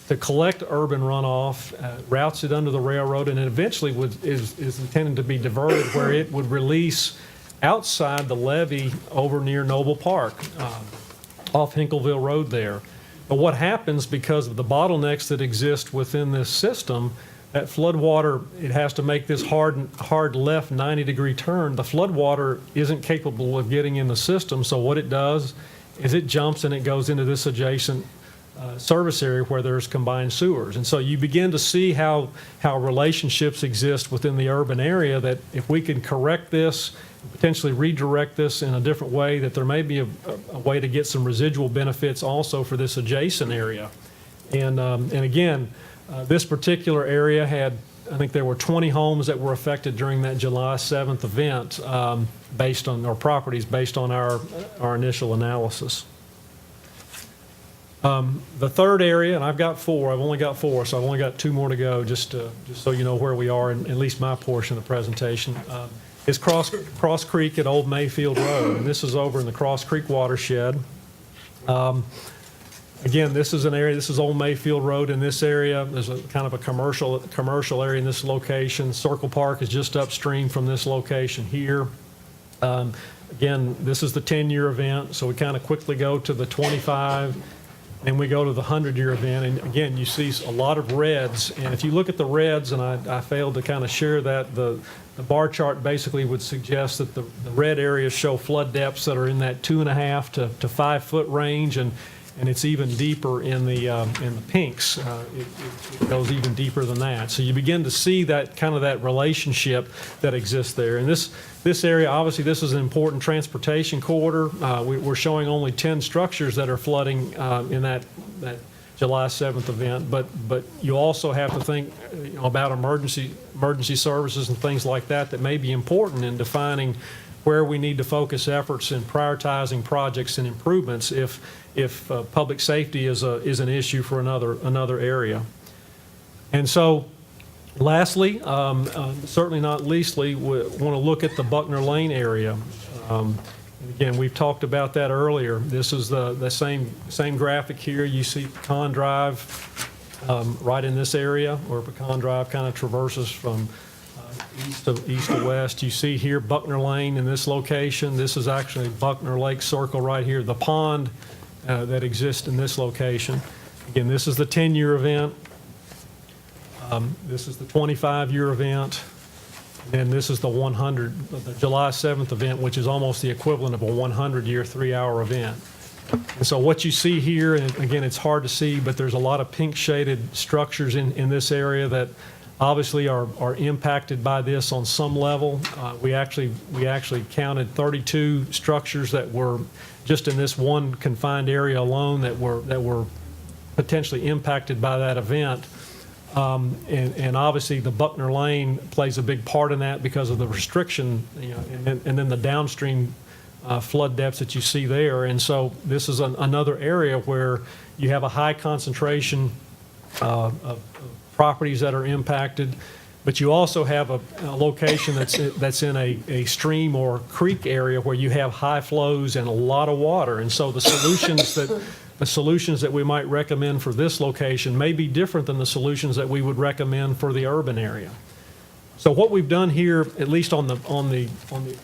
I: to collect urban runoff, routes it under the railroad, and it eventually is intended to be diverted where it would release outside the levee over near Noble Park, off Hinkleville Road there. But what happens because of the bottlenecks that exist within this system, that floodwater, it has to make this hard left 90-degree turn. The floodwater isn't capable of getting in the system, so what it does is it jumps and it goes into this adjacent service area where there's combined sewers. And so you begin to see how relationships exist within the urban area, that if we can correct this, potentially redirect this in a different way, that there may be a way to get some residual benefits also for this adjacent area. And again, this particular area had, I think there were 20 homes that were affected during that July 7th event, based on our properties, based on our initial analysis. The third area, and I've only got four, so I've only got two more to go, just so you know where we are in at least my portion of the presentation, is Cross Creek at Old Mayfield Road, and this is over in the Cross Creek Watershed. Again, this is an area, this is Old Mayfield Road in this area. There's a kind of a commercial area in this location. Circle Park is just upstream from this location here. Again, this is the 10-year event, so we kind of quickly go to the 25, and we go to the 100-year event. And again, you see a lot of reds, and if you look at the reds, and I failed to kind of share that, the bar chart basically would suggest that the red areas show flood depths that are in that 2.5 to 5 foot range, and it's even deeper in the pinks. It goes even deeper than that. So you begin to see that kind of that relationship that exists there. And this area, obviously, this is an important transportation corridor. We're showing only 10 structures that are flooding in that July 7th event, but you also have to think about emergency services and things like that may be important in defining where we need to focus efforts in prioritizing projects and improvements if public safety is an issue for another area. And so, lastly, certainly not leastly, we want to look at the Buckner Lane area. Again, we've talked about that earlier. This is the same graphic here. You see Pecan Drive right in this area, where Pecan Drive kind of traverses from east to west. You see here Buckner Lane in this location. This is actually Buckner Lake Circle right here. The pond that exists in this location. Again, this is the 10-year event. This is the 25-year event. And this is the July 7th event, which is almost the equivalent of a 100-year, 3-hour event. And so what you see here, and again, it's hard to see, but there's a lot of pink shaded structures in this area that obviously are impacted by this on some level. We actually counted 32 structures that were just in this one confined area alone that were potentially impacted by that event. And obviously the Buckner Lane plays a big part in that because of the restriction, and then the downstream flood depths that you see there. And so this is another area where you have a high concentration of properties that are impacted, but you also have a location that's in a stream or creek area where you have high flows and a lot of water. And so the solutions the solutions that we might recommend for this location may be different than the solutions that we would recommend for the urban area. So what we've done here, at least on the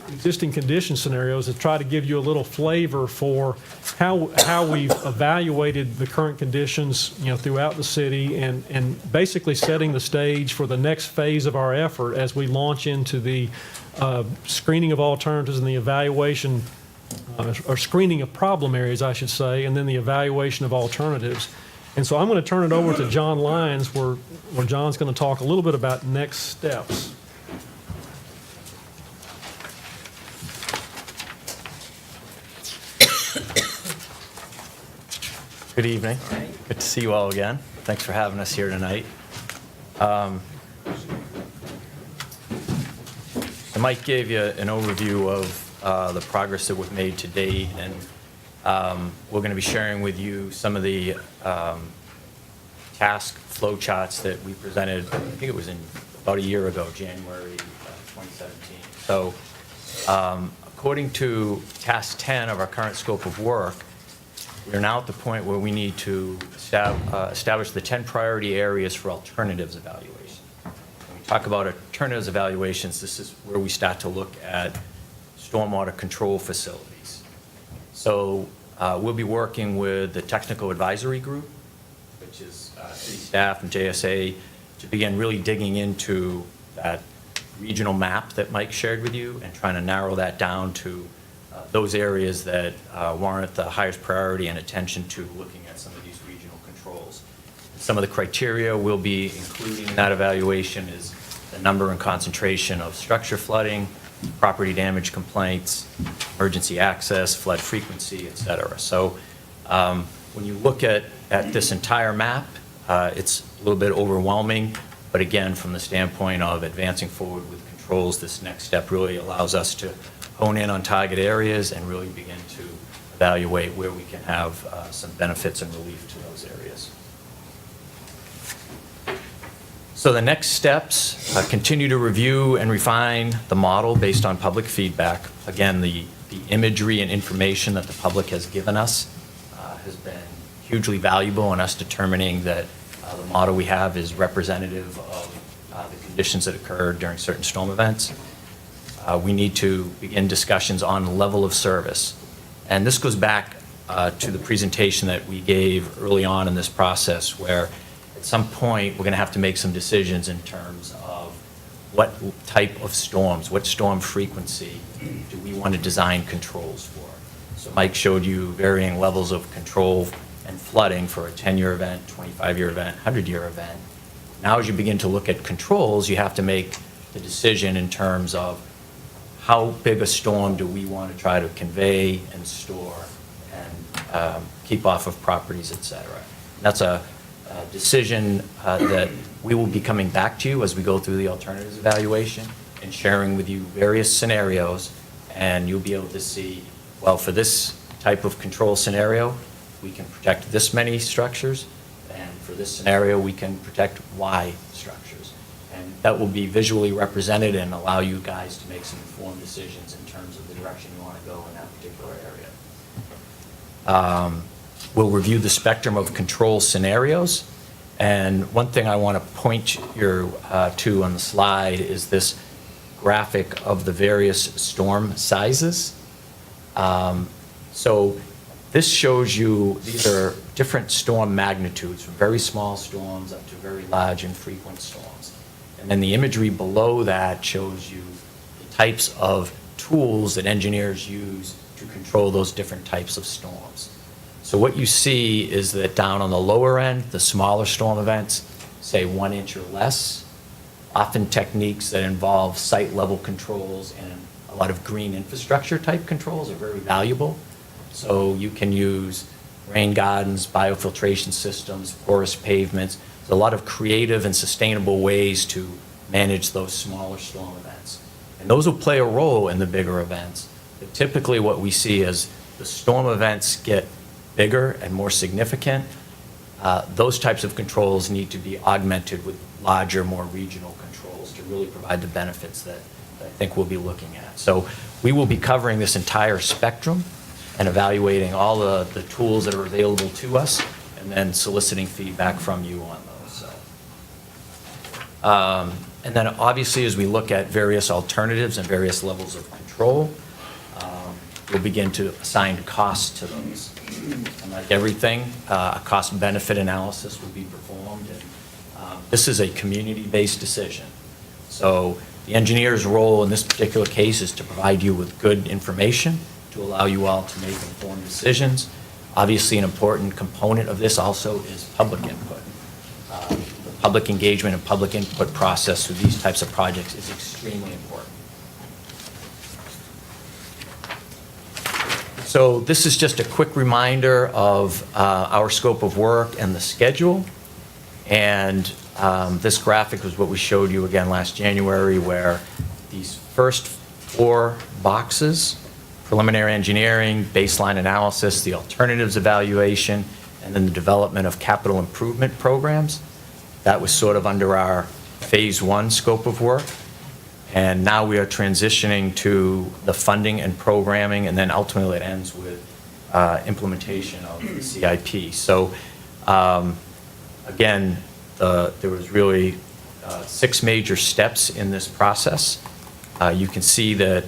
I: existing condition scenarios, is try to give you a little flavor for how we've evaluated the current conditions, throughout the city, and basically setting the stage for the next phase of our effort as we launch into the screening of alternatives and the evaluation, or screening of problem areas, I should say, and then the evaluation of alternatives. And so I'm going to turn it over to John Lyons, where John's going to talk a little bit about next steps.
L: Good evening. Good to see you all again. Thanks for having us here tonight. So Mike gave you an overview of the progress that we've made to date, and we're going to be sharing with you some of the task flow charts that we presented, I think it was about a year ago, January 2017. So according to task 10 of our current scope of work, we're now at the point where we need to establish the 10 priority areas for alternatives evaluation. When we talk about alternatives evaluations, this is where we start to look at stormwater control facilities. So we'll be working with the technical advisory group, which is city staff and JSA, to begin really digging into that regional map that Mike shared with you and trying to narrow that down to those areas that warrant the highest priority and attention to looking at some of these regional controls. Some of the criteria we'll be including in that evaluation is the number and concentration of structure flooding, property damage complaints, emergency access, flood frequency, et cetera. So when you look at this entire map, it's a little bit overwhelming, but again, from the standpoint of advancing forward with controls, this next step really allows us to hone in on target areas and really begin to evaluate where we can have some benefits and relief to those areas. So the next steps, continue to review and refine the model based on public feedback. Again, the imagery and information that the public has given us has been hugely valuable in us determining that the model we have is representative of the conditions that occurred during certain storm events. We need to begin discussions on level of service. And this goes back to the presentation that we gave early on in this process, where at some point we're going to have to make some decisions in terms of what type of storms, what storm frequency do we want to design controls for. So Mike showed you varying levels of control and flooding for a 10-year event, 25-year event, 100-year event. Now as you begin to look at controls, you have to make the decision in terms of how big a storm do we want to try to convey and store and keep off of properties, et cetera. That's a decision that we will be coming back to you as we go through the alternatives evaluation and sharing with you various scenarios, and you'll be able to see, well, for this type of control scenario, we can protect this many structures, and for this scenario, we can protect Y structures. And that will be visually represented and allow you guys to make some informed decisions in terms of the direction you want to go in that particular area. We'll review the spectrum of control scenarios. And one thing I want to point you to on the slide is this graphic of the various storm sizes. So this shows you, these are different storm magnitudes, from very small storms up to very large and frequent storms. And then the imagery below that shows you the types of tools that engineers use to control those different types of storms. So what you see is that down on the lower end, the smaller storm events, say 1 inch or less, often techniques that involve site level controls and a lot of green infrastructure type controls are very valuable. So you can use rain gardens, biofiltration systems, porous pavements. There's a lot of creative and sustainable ways to manage those smaller storm events. And those will play a role in the bigger events. But typically what we see as the storm events get bigger and more significant, those types of controls need to be augmented with larger, more regional controls to really provide the benefits that I think we'll be looking at. So we will be covering this entire spectrum and evaluating all the tools that are available to us, and then soliciting feedback from you on those. So. And then obviously, as we look at various alternatives and various levels of control, we'll begin to assign costs to those. And like everything, a cost-benefit analysis will be performed. And, this is a community-based decision. So the engineer's role in this particular case is to provide you with good information to allow you all to make informed decisions. Obviously, an important component of this also is public input. The public engagement and public input process for these types of projects is extremely important. So this is just a quick reminder of our scope of work and the schedule. And this graphic was what we showed you again last January, where these first 4 boxes, preliminary engineering, baseline analysis, the alternatives evaluation, and then the development of capital improvement programs, that was sort of under our phase 1 scope of work. And now we are transitioning to the funding and programming, and then ultimately it ends with implementation of the CIP. So again, there was really 6 major steps in this process. You can see that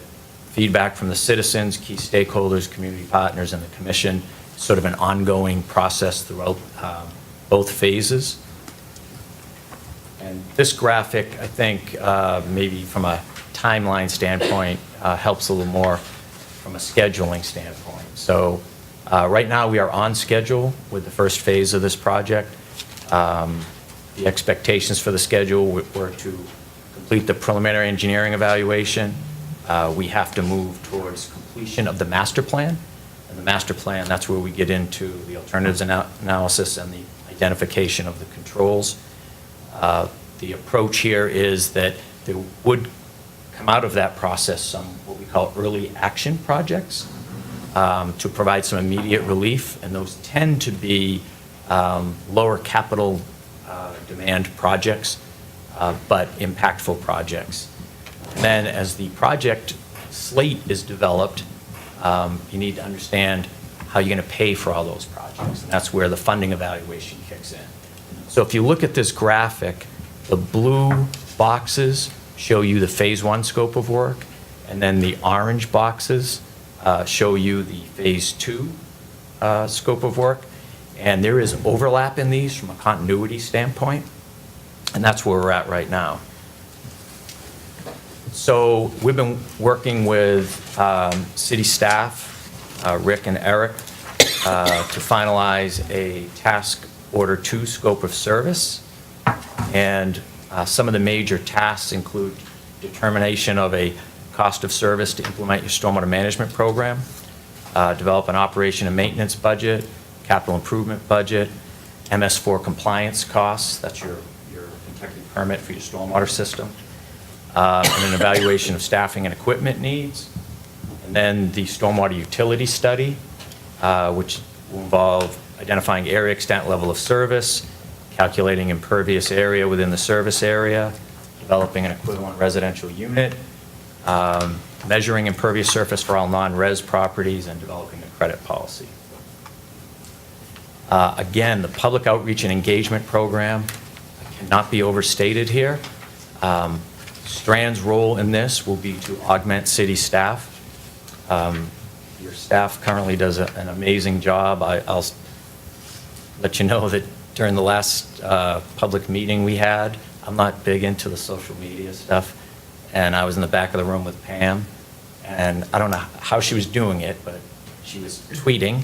L: feedback from the citizens, key stakeholders, community partners, and the commission, sort of an ongoing process throughout both phases. And this graphic, I think, maybe from a timeline standpoint, helps a little more from a scheduling standpoint. So right now we are on schedule with the first phase of this project. The expectations for the schedule were to complete the preliminary engineering evaluation. We have to move towards completion of the master plan. And the master plan, that's where we get into the alternatives analysis and the identification of the controls. The approach here is that there would come out of that process some what we call early action projects to provide some immediate relief, and those tend to be lower capital demand projects, but impactful projects. And then as the project slate is developed, you need to understand how you're going to pay for all those projects, and that's where the funding evaluation kicks in. So if you look at this graphic, the blue boxes show you the phase 1 scope of work, and then the orange boxes show you the phase 2 scope of work. And there is overlap in these from a continuity standpoint, and that's where we're at right now. So we've been working with city staff, Rick and Eric, to finalize a task order 2 scope of service. And some of the major tasks include determination of a cost of service to implement your stormwater management program, develop an operation and maintenance budget, capital improvement budget, MS4 compliance costs, that's your Kentucky permit for your stormwater system, and an evaluation of staffing and equipment needs, and then the stormwater utility study, which will involve identifying area, extent, level of service, calculating impervious area within the service area, developing an equivalent residential unit, measuring impervious surface for all non-res properties, and developing a credit policy. Again, the public outreach and engagement program cannot be overstated here. Strand's role in this will be to augment city staff. Your staff currently does an amazing job. I'll let you know that during the last public meeting we had, I'm not big into the social media stuff, and I was in the back of the room with Pam, and I don't know how she was doing it, but she was tweeting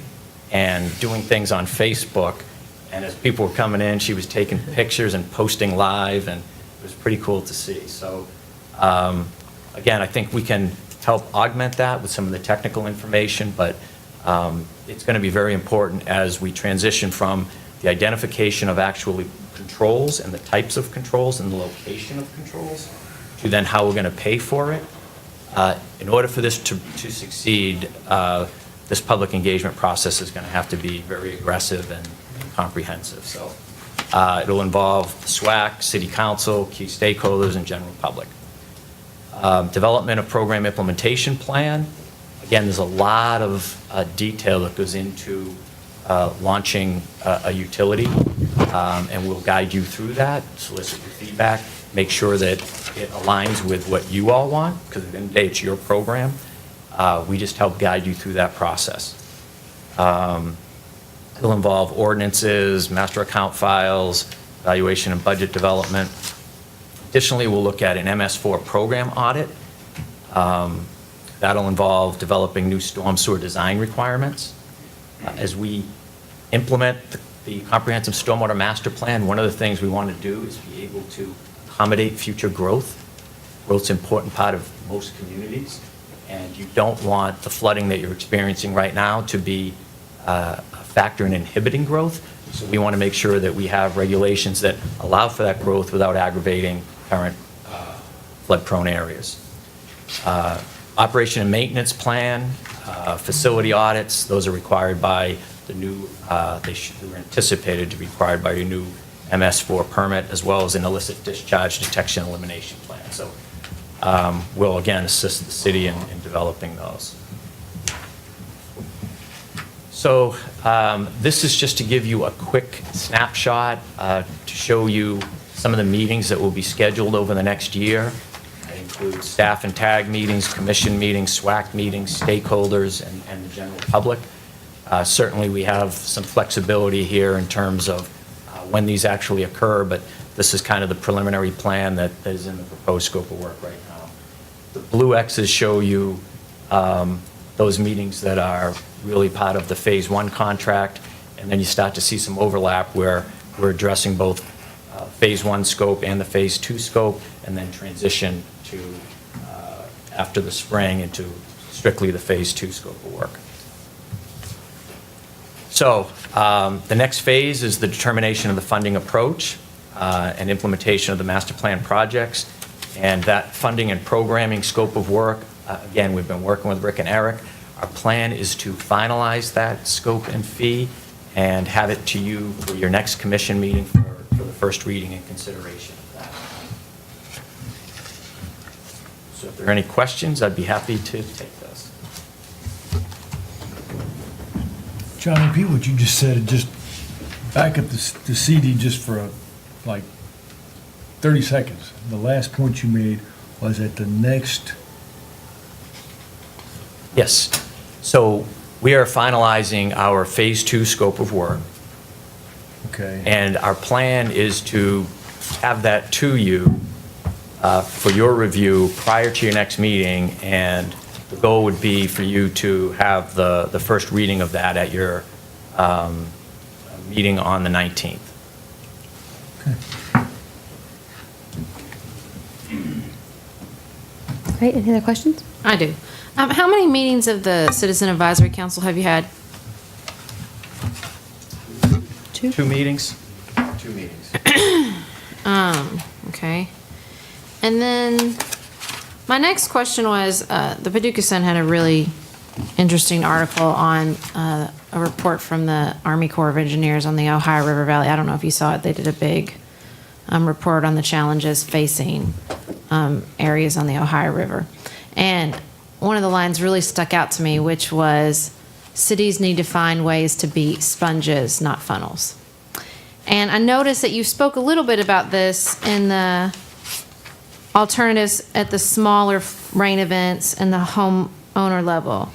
L: and doing things on Facebook, and as people were coming in, she was taking pictures and posting live, and it was pretty cool to see. So again, I think we can help augment that with some of the technical information, but it's going to be very important as we transition from the identification of actually controls and the types of controls and the location of controls to then how we're going to pay for it. In order for this to succeed, this public engagement process is going to have to be very aggressive and comprehensive. So it'll involve SWAC, City Council, key stakeholders, and general public. Development of program implementation plan. Again, there's a lot of detail that goes into launching a utility, and we'll guide you through that, solicit your feedback, make sure that it aligns with what you all want, because at the end of the day, it's your program. We just help guide you through that process. It'll involve ordinances, master account files, evaluation and budget development. Additionally, we'll look at an MS4 program audit. That'll involve developing new storm sewer design requirements. As we implement the comprehensive stormwater master plan, one of the things we want to do is be able to accommodate future growth. Growth's an important part of most communities, and you don't want the flooding that you're experiencing right now to be a factor in inhibiting growth. So we want to make sure that we have regulations that allow for that growth without aggravating current flood-prone areas. Operation and maintenance plan, facility audits, those are required by the new, they were anticipated to be required by your new MS4 permit, as well as an illicit discharge detection elimination plan. So we'll again assist the city in developing those. So this is just to give you a quick snapshot to show you some of the meetings that will be scheduled over the next year. That includes staff and tag meetings, commission meetings, SWAC meetings, stakeholders, and the general public. Certainly we have some flexibility here in terms of when these actually occur, but this is kind of the preliminary plan that is in the proposed scope of work right now. The blue X's show you those meetings that are really part of the Phase 1 contract, and then you start to see some overlap where we're addressing both Phase 1 scope and the Phase 2 scope, and then transition to, after the spring, into strictly the Phase 2 scope of work. So the next phase is the determination of the funding approach and implementation of the master plan projects. And that funding and programming scope of work, again, we've been working with Rick and Eric. Our plan is to finalize that scope and fee and have it to you for your next commission meeting for the first reading and consideration of that. So if there are any questions, I'd be happy to take those.
M: John, repeat what you just said, and just back up the CD just for like 30 seconds. The last point you made was at the next.
L: Yes. So we are finalizing our Phase 2 scope of work.
M: Okay.
L: And our plan is to have that to you for your review prior to your next meeting, and the goal would be for you to have the first reading of that at your meeting on the 19th.
M: Okay.
A: Great, any other questions?
J: I do. How many meetings of the Citizen Advisory Council have you had?
L: Two meetings? 2 meetings.
J: Okay. And then my next question was, the Paducah Sun had a really interesting article on a report from the Army Corps of Engineers on the Ohio River Valley. I don't know if you saw it. They did a big report on the challenges facing areas on the Ohio River. And one of the lines really stuck out to me, which was, cities need to find ways to be sponges, not funnels. And I noticed that you spoke a little bit about this in the alternatives at the smaller rain events and the homeowner level.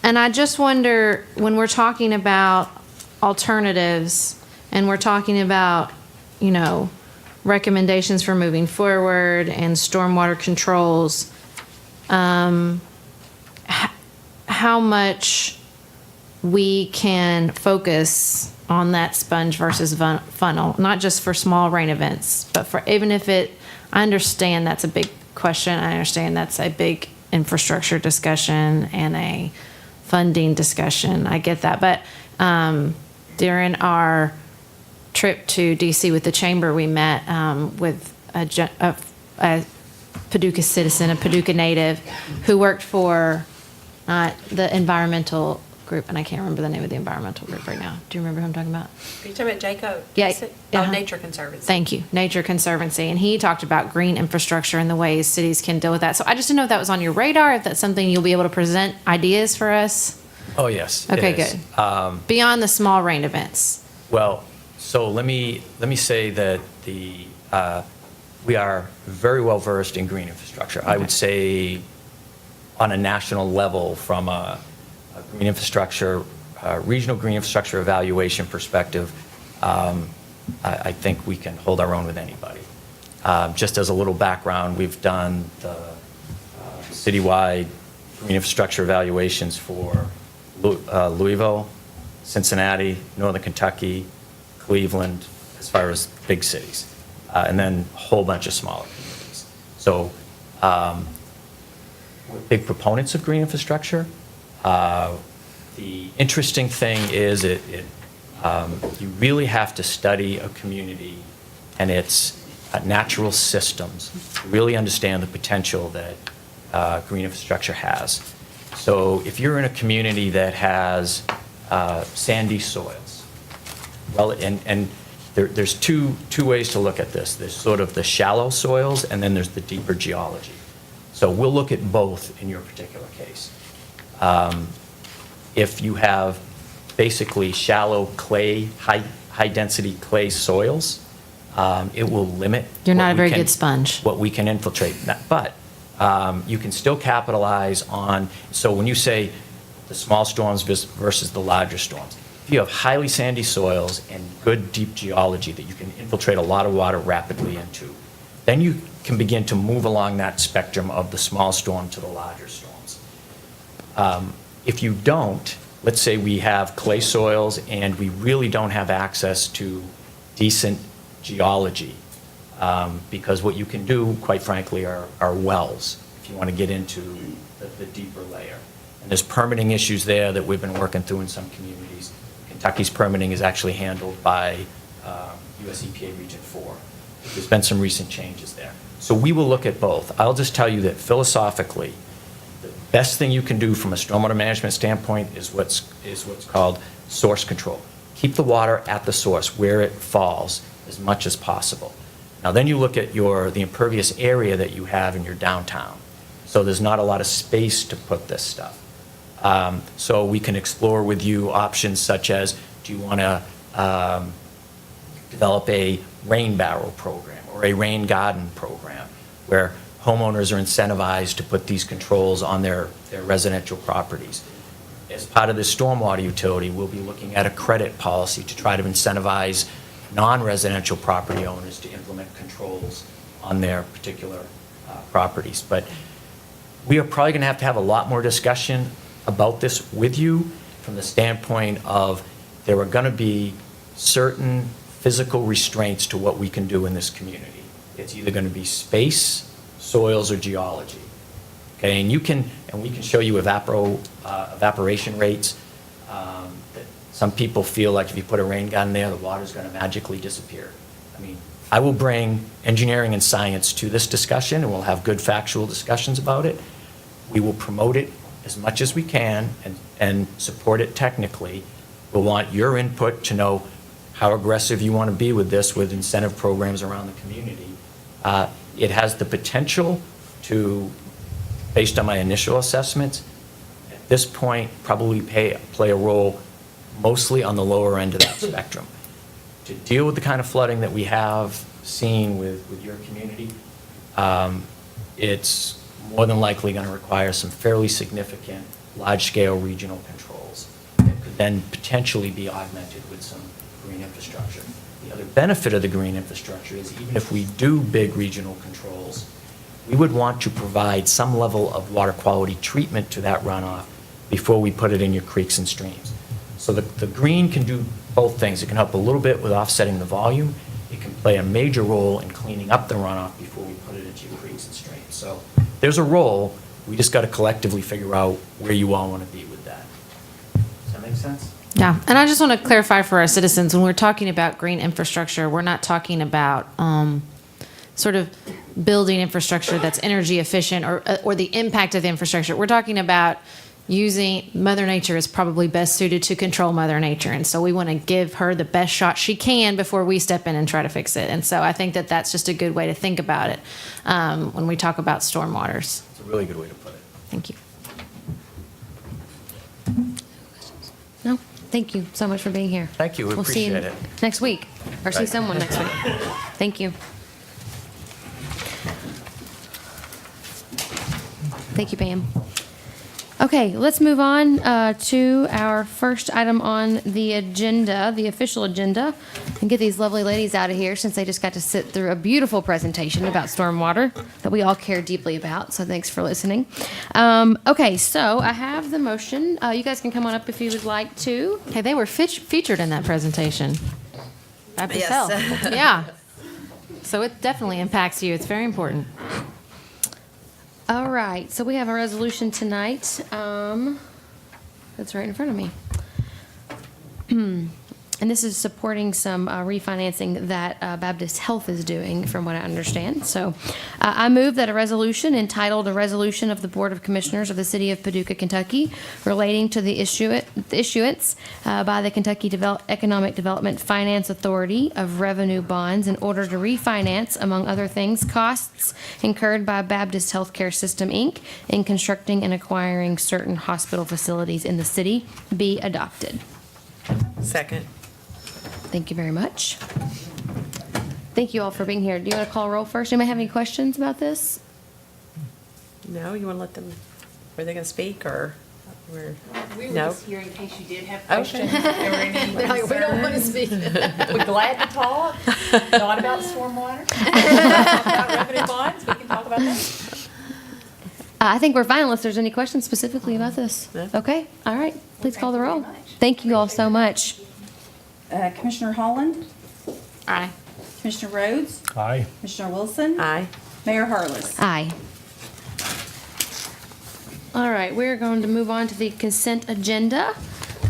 J: And I just wonder, when we're talking about alternatives and we're talking about, you know, recommendations for moving forward and stormwater controls, how much we can focus on that sponge versus funnel, not just for small rain events, but for even if it, I understand that's a big question. I understand that's a big infrastructure discussion and a funding discussion. I get that. But during our trip to DC with the chamber, we met with a Paducah citizen, a Paducah native, who worked for the environmental group, and I can't remember the name of the environmental group right now. Do you remember who I'm talking about?
N: Are you talking about Jacob?
J: Yeah,
N: Oh,
J: uh-huh.
N: Nature Conservancy.
J: Thank you, Nature Conservancy, and he talked about green infrastructure and the ways cities can deal with that. So I just didn't know if that was on your radar, if that's something you'll be able to present ideas for us.
L: Oh, yes. it
J: Okay,
L: is.
J: good. Beyond the small rain events.
L: Well, so let me say that we are very well versed in green infrastructure. I would say on a national level, from a green infrastructure, regional green infrastructure evaluation perspective, I think we can hold our own with anybody. Just as a little background, we've done the citywide green infrastructure evaluations for Louisville, Cincinnati, Northern Kentucky, Cleveland, as far as big cities, and then a whole bunch of smaller communities. So we're big proponents of green infrastructure. The interesting thing is you really have to study a community and its natural systems to really understand the potential that green infrastructure has. So if you're in a community that has sandy soils, well, and there's two ways to look at this. There's sort of the shallow soils, and then there's the deeper geology. So we'll look at both in your particular case. If you have basically shallow clay, high-density clay soils, it will limit.
J: You're not
L: what
J: a
L: we
J: very
L: can-
J: good sponge.
L: What we can infiltrate. But you can still capitalize on, so when you say the small storms versus the larger storms, if you have highly sandy soils and good deep geology that you can infiltrate a lot of water rapidly into, then you can begin to move along that spectrum of the small storm to the larger storms. If you don't, let's say we have clay soils and we really don't have access to decent geology, because what you can do, quite frankly, are wells, if you want to get into the deeper layer. And there's permitting issues there that we've been working through in some communities. Kentucky's permitting is actually handled by US EPA Region 4. There's been some recent changes there. So we will look at both. I'll just tell you that philosophically, the best thing you can do from a stormwater management standpoint is what's called source control. Keep the water at the source where it falls as much as possible. Now then you look at the impervious area that you have in your downtown. So there's not a lot of space to put this stuff. So we can explore with you options such as, do you want to develop a rain barrel program or a rain garden program where homeowners are incentivized to put these controls on their residential properties. As part of this stormwater utility, we'll be looking at a credit policy to try to incentivize non-residential property owners to implement controls on their particular properties. But we are probably going to have a lot more discussion about this with you from the standpoint of there are going to be certain physical restraints to what we can do in this community. It's either going to be space, soils, or geology. Okay, and we can show you evaporation rates. That some people feel like if you put a rain gun there, the water's going to magically disappear. I mean, I will bring engineering and science to this discussion, and we'll have good factual discussions about it. We will promote it as much as we can and support it technically. We'll want your input to know how aggressive you want to be with this, with incentive programs around the community. It has the potential to, based on my initial assessments, at this point, probably play a role mostly on the lower end of that spectrum. To deal with the kind of flooding that we have seen with your community, it's more than likely going to require some fairly significant, large-scale regional controls that could then potentially be augmented with some green infrastructure. The other benefit of the green infrastructure is even if we do big regional controls, we would want to provide some level of water quality treatment to that runoff before we put it in your creeks and streams. So the green can do both things. It can help a little bit with offsetting the volume. It can play a major role in cleaning up the runoff before we put it into your creeks and streams. So there's a role. We just got to collectively figure out where you all want to be with that. Does that make sense?
J: Yeah, and I just want to clarify for our citizens, when we're talking about green infrastructure, we're not talking about sort of building infrastructure that's energy efficient or the impact of the infrastructure. We're talking about Mother Nature is probably best suited to control Mother Nature. And so we want to give her the best shot she can before we step in and try to fix it. And so I think that that's just a good way to think about it when we talk about stormwaters.
L: It's a really good way to put it.
J: Thank you.
A: No, thank you so much for being here.
L: Thank you. We
A: We'll see you
L: appreciate it.
A: next week, or see
L: Right.
A: someone next week. Thank you. Thank you, Pam. Okay, let's move on to our first item on the agenda, the official agenda, and get these lovely ladies out of here since they just got to sit through a beautiful presentation about stormwater that we all care deeply about. So thanks for listening. Okay, so I have the motion. You guys can come on up if you would like to.
J: Okay, they were featured in that presentation. Baptist
H: Yes.
J: Health. Yeah. So it definitely impacts you. It's very important.
A: All right, so we have a resolution tonight. That's right in front of me. And this is supporting some refinancing that Baptist Health is doing, from what I understand. So I move that a resolution entitled "A Resolution of the Board of Commissioners of the City of Paducah, Kentucky, relating to the issuance by the Kentucky Economic Development Finance Authority of revenue bonds in order to refinance, among other things, costs incurred by Baptist Healthcare System, Inc. in constructing and acquiring certain hospital facilities in the city," be adopted.
H: Second.
A: Thank you very much. Thank you all for being here. Do you want to call roll first? Anybody have any questions about this?
H: No, you want to let them, are they going to speak or?
N: We were
H: No?
N: just here in case you did have
H: Okay.
N: questions. Or any
J: They're like, "We don't want to speak."
N: We're glad to talk, not about stormwater, about revenue bonds, we can talk about that.
A: I think we're fine unless there's any questions specifically about this.
H: No.
A: Okay, all right. Please call the
N: Thank you
A: roll.
N: very much.
A: Thank you all so much.
B: Commissioner Holland,
J: Aye.
B: Commissioner Rhodes,
M: Aye.
B: Commissioner Wilson,
H: Aye.
B: Mayor Harless.
A: Aye. All right, we're going to move on to the consent agenda.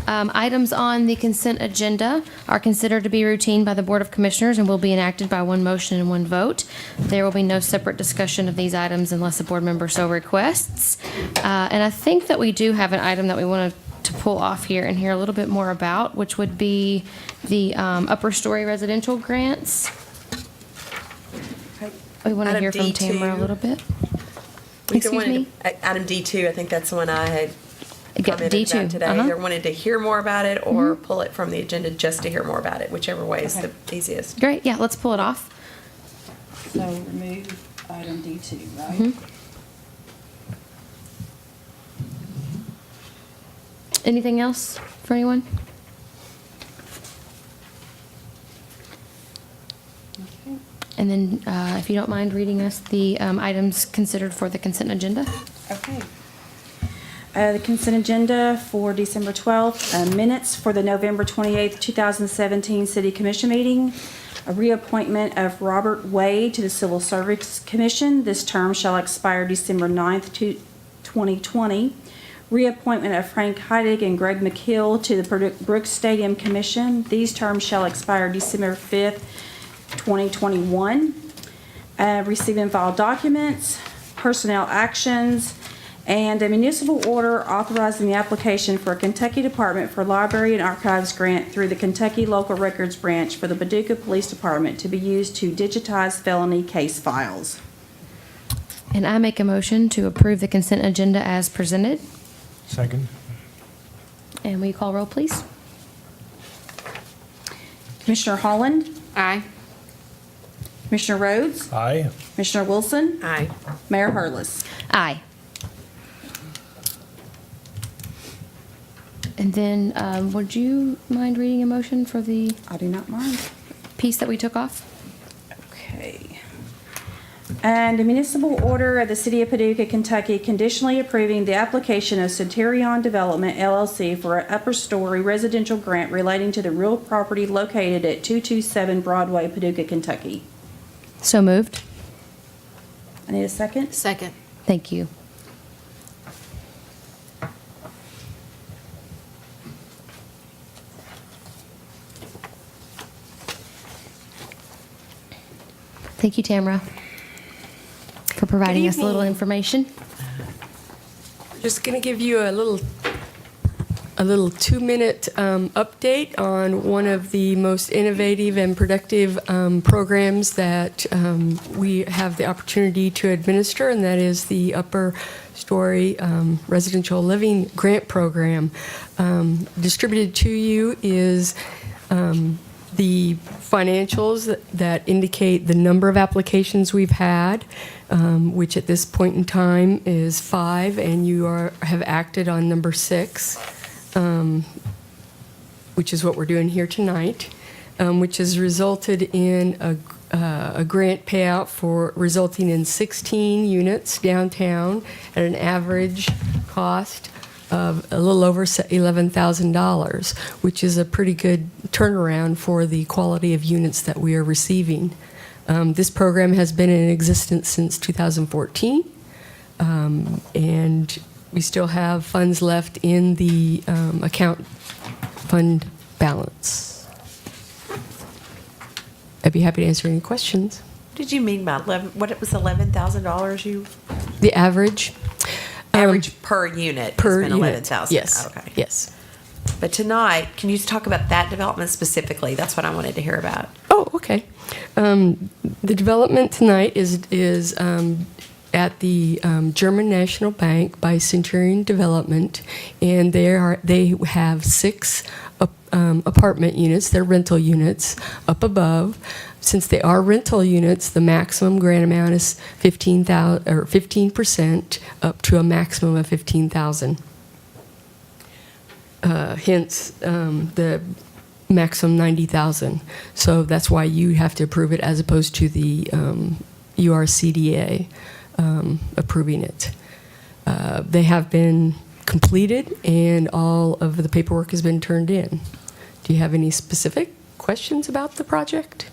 A: Items on the consent agenda are considered to be routine by the Board of Commissioners and will be enacted by one motion and one vote. There will be no separate discussion of these items unless a board member so requests. And I think that we do have an item that we want to pull off here and hear a little bit more about, which would be the upper story residential grants. We want to
H: Item
A: hear from Tamara a
H: D2.
A: little bit.
H: We
A: Excuse me?
H: Item D2, I think that's the one I had
A: Yeah,
H: commented
A: D2,
H: about today.
A: uh-huh.
H: Either wanted to hear more about it or pull it from the agenda just to hear more about it, whichever way is the easiest.
A: Great, yeah, let's pull it off.
B: So remove item D2, right?
A: Mhm. Anything else for anyone? And then, if you don't mind reading us the items considered for the consent agenda?
B: Okay. The consent agenda for December 12th, minutes for the November 28th, 2017 City Commission meeting, a reappointment of Robert Wade to the Civil Service Commission. This term shall expire December 9th, 2020. Reappointment of Frank Heidig and Greg McHill to the Brooks Stadium Commission. These terms shall expire December 5th, 2021. Receive and file documents, personnel actions, and a municipal order authorizing the application for a Kentucky Department for Library and Archives grant through the Kentucky Local Records Branch for the Paducah Police Department to be used to digitize felony case files.
A: And I make a motion to approve the consent agenda as presented.
M: Second.
A: And will you call roll, please?
B: Commissioner Holland,
J: Aye.
B: Commissioner Rhodes,
M: Aye.
B: Commissioner Wilson,
H: Aye.
B: Mayor Harless.
A: Aye. And then, would you mind reading a motion for the
B: I do not mind.
A: piece that we took off?
B: Okay. And a municipal order of the City of Paducah, Kentucky, conditionally approving the application of Soterion Development LLC for an upper story residential grant relating to the real property located at 227 Broadway, Paducah, Kentucky.
A: So moved.
B: I need a second.
J: Second.
A: Thank you. Thank you, Tamara, for providing us a little
B: evening.
A: information.
O: Just going to give you a little 2-minute update on one of the most innovative and productive programs that we have the opportunity to administer, and that is the Upper Story Residential Living Grant Program. Distributed to you is the financials that indicate the number of applications we've had, which at this point in time is 5, and you have acted on number 6. Which is what we're doing here tonight, which has resulted in a grant payout resulting in 16 units downtown at an average cost of a little over $11,000, which is a pretty good turnaround for the quality of units that we are receiving. This program has been in existence since 2014, and we still have funds left in the account fund balance. I'd be happy to answer any questions.
P: What did you mean by what it was $11,000 you?
O: The average
P: Per unit
O: per
P: has been
O: unit.
P: $11,000.
O: Yes.
P: Okay.
O: Yes.
P: But tonight, can you talk about that development specifically? That's what I wanted to hear about.
O: Oh, okay. The development tonight is at the German National Bank by Centurion Development, and they have 6 apartment units. They're rental units up above. Since they are rental units, the maximum grant amount is 15% up to a maximum of $15,000. Hence, the maximum $90,000. So that's why you have to approve it as opposed to the URCDA approving it. They have been completed, and all of the paperwork has been turned in. Do you have any specific questions about the project?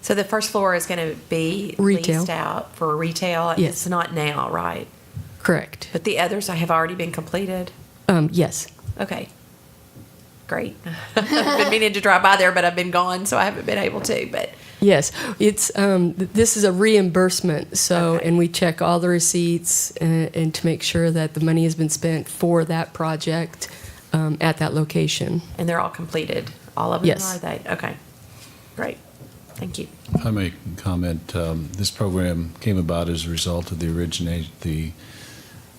P: So the first floor is going to be
O: Retail.
P: leased out for retail.
O: Yes.
P: It's not now, right?
O: Correct.
P: But the others have already been completed?
O: Yes.
P: Okay. Great. I've been meaning to drive by there, but I've been gone, so I haven't been able to. But
O: Yes, it's this is a reimbursement. So, and we check all the receipts and to make sure that the money has been spent for that project at that location.
P: And they're all completed. All of them
O: Yes.
P: are they? Okay. Great. Thank you.
Q: If I may comment, this program came about as a result of the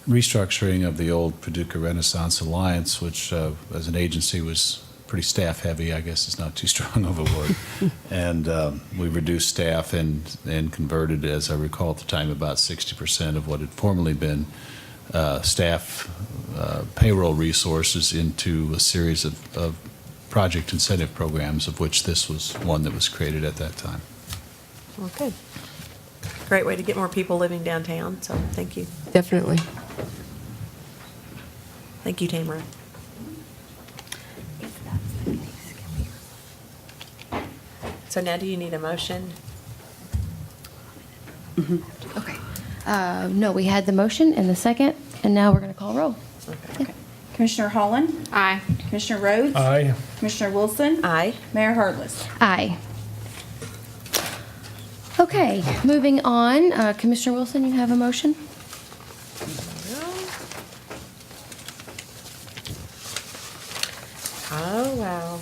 Q: restructuring of the old Paducah Renaissance Alliance, which as an agency was pretty staff-heavy, I guess it's not too strong of a word. And we reduced staff and converted, as I recall at the time, about 60% of what had formerly been staff payroll resources into a series of project incentive programs, of which this was one that was created at that time.
P: Well, good. Great way to get more people living downtown, so thank you.
O: Definitely.
P: Thank you, Tamara. So now do you need a motion?
A: Okay. No, we had the motion and the second, and now we're going to call roll.
P: Okay.
B: Commissioner Holland?
J: Aye.
B: Commissioner Rhodes?
M: Aye.
B: Commissioner Wilson?
P: Aye.
B: Mayor Hardless?
A: Aye. Okay, moving on. Commissioner Wilson, you have a motion?
P: Oh, wow.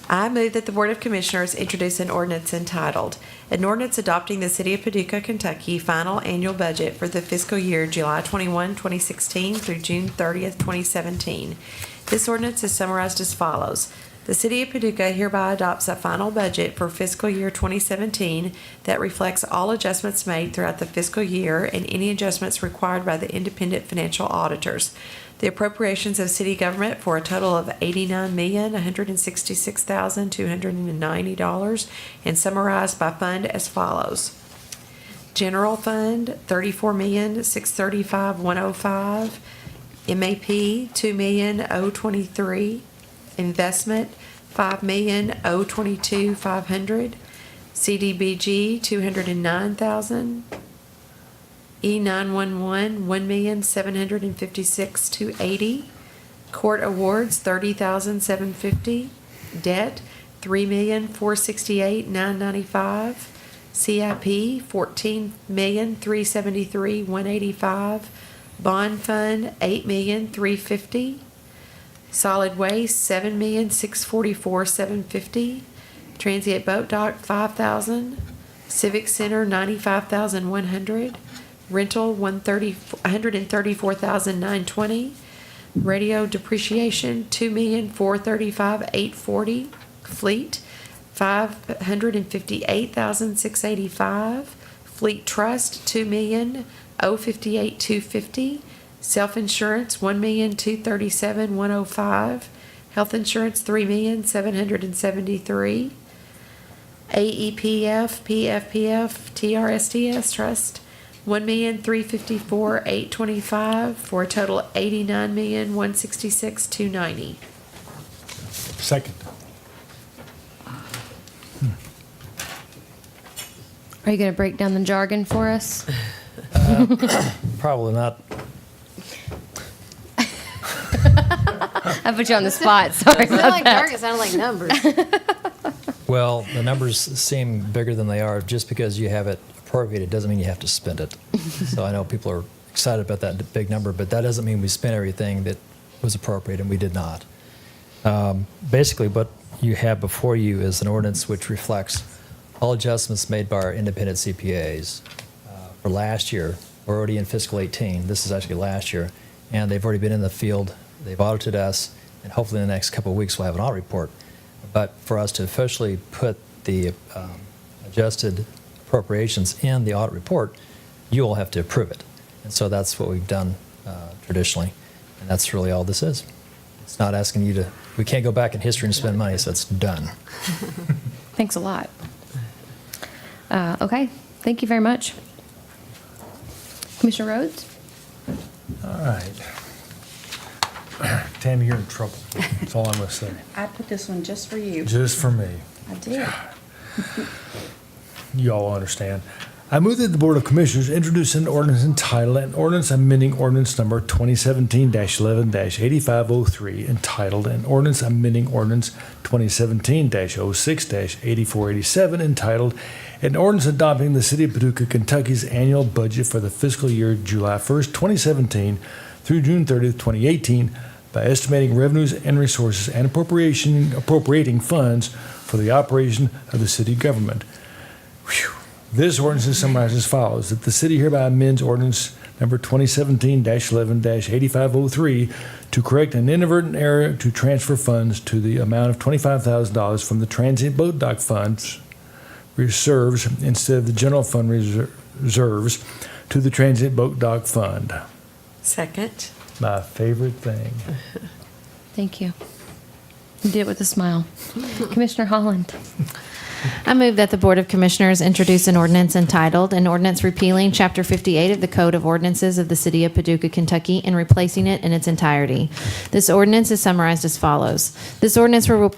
P: I move that the Board of Commissioners introduce an ordinance entitled, "An Ordinance Adopting the City of Paducah, Kentucky Final Annual Budget for the Fiscal Year July 21, 2016 through June 30th, 2017. This ordinance is summarized as follows. The City of Paducah hereby adopts a final budget for fiscal year 2017 that reflects all adjustments made throughout the fiscal year and any adjustments required by the independent financial auditors. The appropriations of city government for a total of $89,166,290 and summarized by fund as follows. General Fund, $34,635,105. MAP, $2,023,000. Investment, $5,022,500. CDBG, $209,000. E911, $1,756,280. Court awards, $30,750. Debt, $3,468,995. CIP, $14,373,185. Bond fund, $8,350,000. Solid waste, $7,644,750. Transient boat dock, $5,000. Civic center, $95,100. Rental, $134,920. Radio depreciation, $2,435,840. Fleet, $558,685. Fleet trust, $2,058,250. Self-insurance, $1,237,105. Health insurance, $3,773,000. AEPF, PFPF, TRSTS trust, $1,354,825 for a total of $89,166,290.
M: Second.
A: Are you going to break down the jargon for us?
R: Probably not.
A: I put you on the spot. Sorry
J: It sounded
A: about
J: like
A: that.
J: jargon, it sounded like numbers.
R: Well, the numbers seem bigger than they are. Just because you have it appropriated doesn't mean you have to spend it. So I know people are excited about that big number, but that doesn't mean we spent everything that was appropriate, and we did not. Basically, what you have before you is an ordinance which reflects all adjustments made by our independent CPAs. For last year, we're already in fiscal 18. This is actually last year, and they've already been in the field. They've audited us, and hopefully in the next couple of weeks we'll have an audit report. But for us to officially put the adjusted appropriations in the audit report, you will have to approve it. And so that's what we've done traditionally, and that's really all this is. It's not asking you to, we can't go back in history and spend money, so it's done.
A: Thanks a lot. Okay, thank you very much. Commissioner Rhodes?
M: All right. Tammy, you're in trouble. That's all I'm going to say.
B: I put this one just for you.
M: Just for me.
B: I did.
M: You all understand. I move that the Board of Commissioners introduce an ordinance entitled, an ordinance amending ordinance number 2017-11-8503, entitled, an ordinance amending ordinance 2017-06-8487, entitled, an ordinance adopting the City of Paducah, Kentucky's annual budget for the fiscal year July 1st, 2017 through June 30th, 2018, by estimating revenues and resources and appropriating funds for the operation of the city government. Whew. This ordinance is summarized as follows: that the city hereby amends ordinance number 2017-11-8503 to correct an inadvertent error to transfer funds to the amount of $25,000 from the transient boat dock funds reserves instead of the general fund reserves to the transient boat dock fund.
P: Second.
M: My favorite thing.
A: Thank you. You did it with a smile. Commissioner Holland?
J: I move that the Board of Commissioners introduce an ordinance entitled, an ordinance repealing Chapter 58 of the Code of Ordinances of the City of Paducah, Kentucky, and replacing it in its entirety. This ordinance is summarized as follows. This ordinance will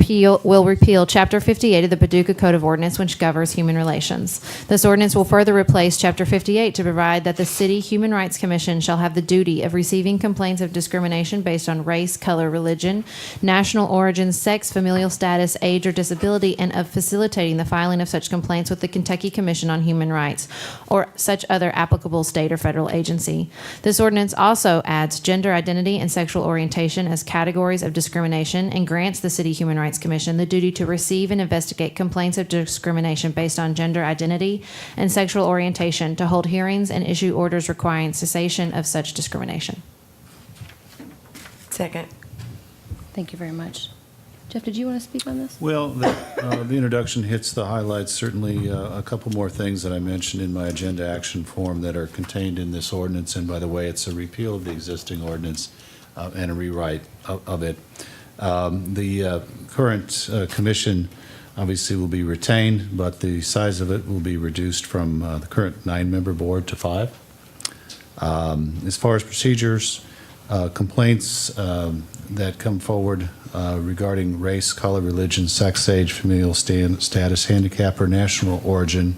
J: repeal Chapter 58 of the Paducah Code of Ordinance, which governs human relations. This ordinance will further replace Chapter 58 to provide that the City Human Rights Commission shall have the duty of receiving complaints of discrimination based on race, color, religion, national origin, sex, familial status, age, or disability, and of facilitating the filing of such complaints with the Kentucky Commission on Human Rights or such other applicable state or federal agency. This ordinance also adds gender identity and sexual orientation as categories of discrimination and grants the City Human Rights Commission the duty to receive and investigate complaints of discrimination based on gender identity and sexual orientation, to hold hearings and issue orders requiring cessation of such discrimination.
P: Second.
A: Thank you very much. Jeff, did you want to speak on this?
Q: Well, the introduction hits the highlights. Certainly, a couple more things that I mentioned in my agenda action form that are contained in this ordinance. And by the way, it's a repeal of the existing ordinance and a rewrite of it. The current commission obviously will be retained, but the size of it will be reduced from the current 9-member board to 5. As far as procedures, complaints that come forward regarding race, color, religion, sex, age, familial status, handicap, or national origin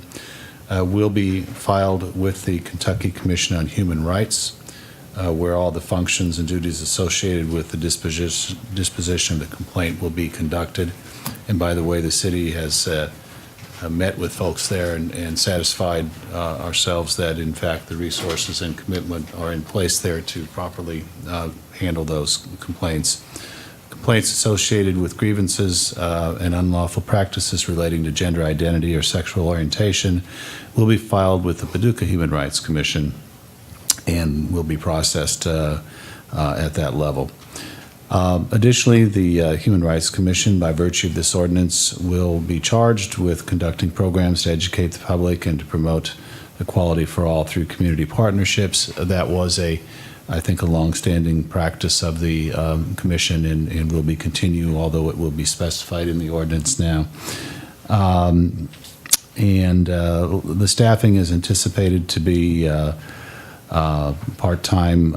Q: will be filed with the Kentucky Commission on Human Rights, where all the functions and duties associated with the disposition of the complaint will be conducted. And by the way, the city has met with folks there and satisfied ourselves that, in fact, the resources and commitment are in place there to properly handle those complaints. Complaints associated with grievances and unlawful practices relating to gender identity or sexual orientation will be filed with the Paducah Human Rights Commission and will be processed at that level. Additionally, the Human Rights Commission, by virtue of this ordinance, will be charged with conducting programs to educate the public and to promote equality for all through community partnerships. That was I think, a longstanding practice of the commission and will be continued, although it will be specified in the ordinance now. The staffing is anticipated to be part-time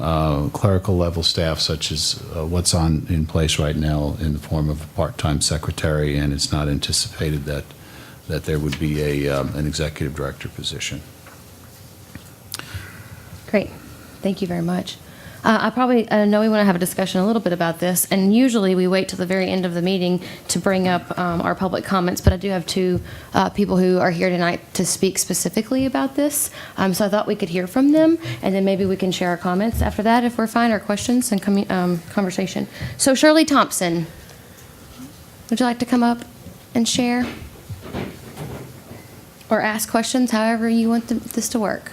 Q: clerical level staff, such as what's in place right now in the form of a part-time secretary, and it's not anticipated that there would be an executive director position.
A: Great. Thank you very much. I probably know we want to have a discussion a little bit about this, and usually we wait till the very end of the meeting to bring up our public comments, but I do have two people who are here tonight to speak specifically about this, so I thought we could hear from them, and then maybe we can share our comments after that if we're fine, or questions and conversation. So Shirley Thompson, would you like to come up and share? Or ask questions, however you want this to work.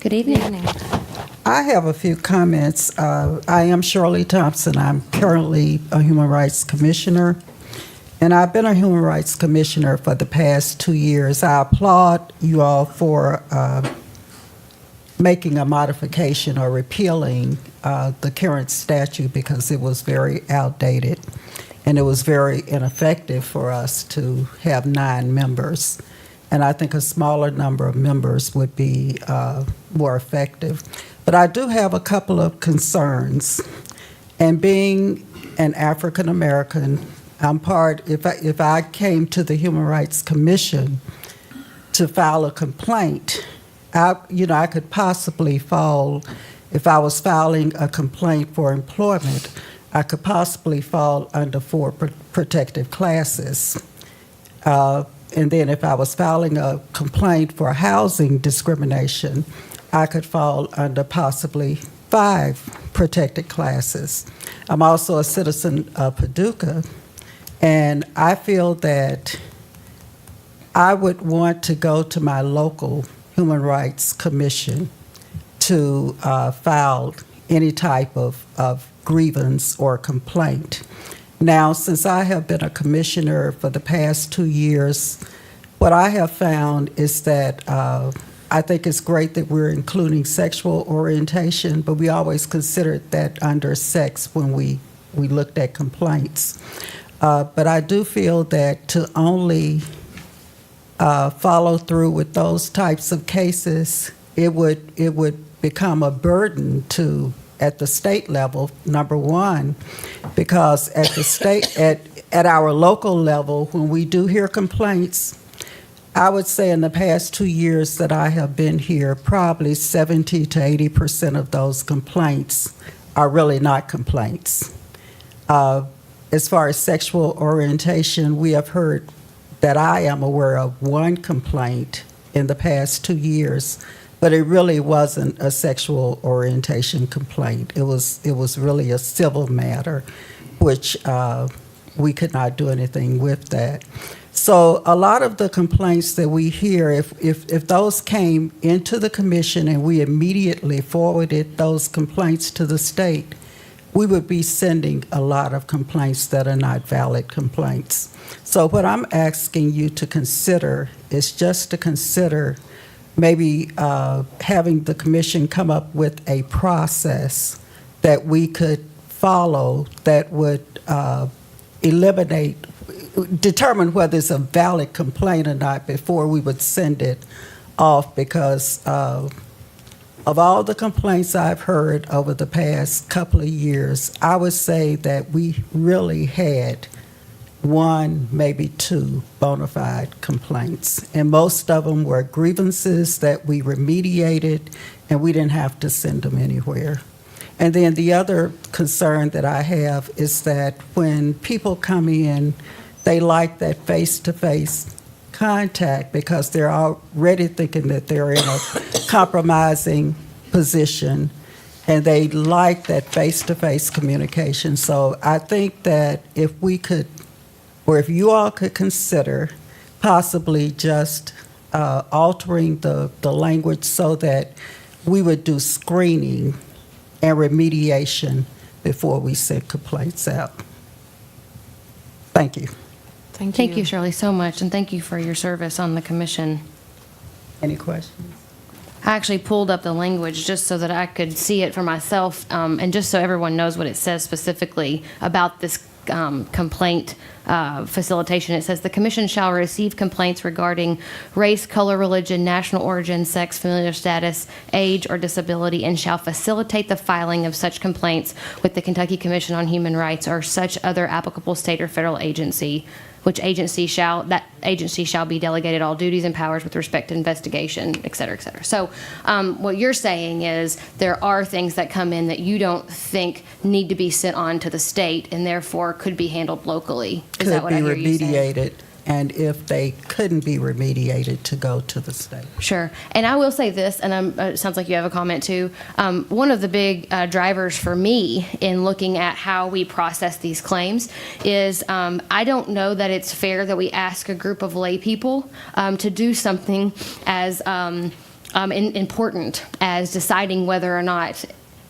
A: Good evening.
S: I have a few comments. I am Shirley Thompson. I'm currently a Human Rights Commissioner, and I've been a Human Rights Commissioner for the past 2 years. I applaud you all for making a modification or repealing the current statute because it was very outdated and it was very ineffective for us to have 9 members. And I think a smaller number of members would be more effective. But I do have a couple of concerns. And being an African American, if I came to the Human Rights Commission to file a complaint, I could possibly fall, if I was filing a complaint for employment, I could possibly fall under 4 protective classes. And then if I was filing a complaint for housing discrimination, I could fall under possibly 5 protected classes. I'm also a citizen of Paducah, and I feel that I would want to go to my local Human Rights Commission to file any type of grievance or complaint. Now, since I have been a commissioner for the past 2 years, what I have found is that I think it's great that we're including sexual orientation, but we always considered that under sex when we looked at complaints. But I do feel that to only follow through with those types of cases, it would become a burden at the state level, number one, because at the state, at our local level, when we do hear complaints, I would say in the past 2 years that I have been here, probably 70 to 80% of those complaints are really not complaints. As far as sexual orientation, we have heard that I am aware of 1 complaint in the past 2 years, but it really wasn't a sexual orientation complaint. It was really a civil matter, which we could not do anything with that. So a lot of the complaints that we hear, if those came into the commission and we immediately forwarded those complaints to the state, we would be sending a lot of complaints that are not valid complaints. So what I'm asking you to consider is just to consider maybe having the commission come up with a process that we could follow that would determine whether it's a valid complaint or not before we would send it off, because of all the complaints I've heard over the past couple of years, I would say that we really had 1, maybe 2 bona fide complaints. And most of them were grievances that we remediated and we didn't have to send them anywhere. And then the other concern that I have is that when people come in, they like that face-to-face contact because they're already thinking that they're in a compromising position, and they like that face-to-face communication. So I think that if we could, or if you all could consider possibly just altering the language so that we would do screening and remediation before we send complaints out. Thank you.
A: Thank you, Shirley, so much, and thank you for your service on the commission.
S: Any questions?
A: I actually pulled up the language just so that I could see it for myself, and just so everyone knows what it says specifically about this complaint facilitation. It says the commission shall receive complaints regarding race, color, religion, national origin, sex, familial status, age, or disability, and shall facilitate the filing of such complaints with the Kentucky Commission on Human Rights or such other applicable state or federal agency, that agency shall be delegated all duties and powers with respect to investigation, et cetera, et cetera. So what you're saying is there are things that come in that you don't think need to be sent on to the state and therefore could be handled locally. Is that what I hear you saying?
S: Could be remediated, and if they couldn't be remediated, to go to the state.
A: Sure. And I will say this, and it sounds like you have a comment too. One of the big drivers for me in looking at how we process these claims is I don't know that it's fair that we ask a group of lay people to do something as important as deciding whether or not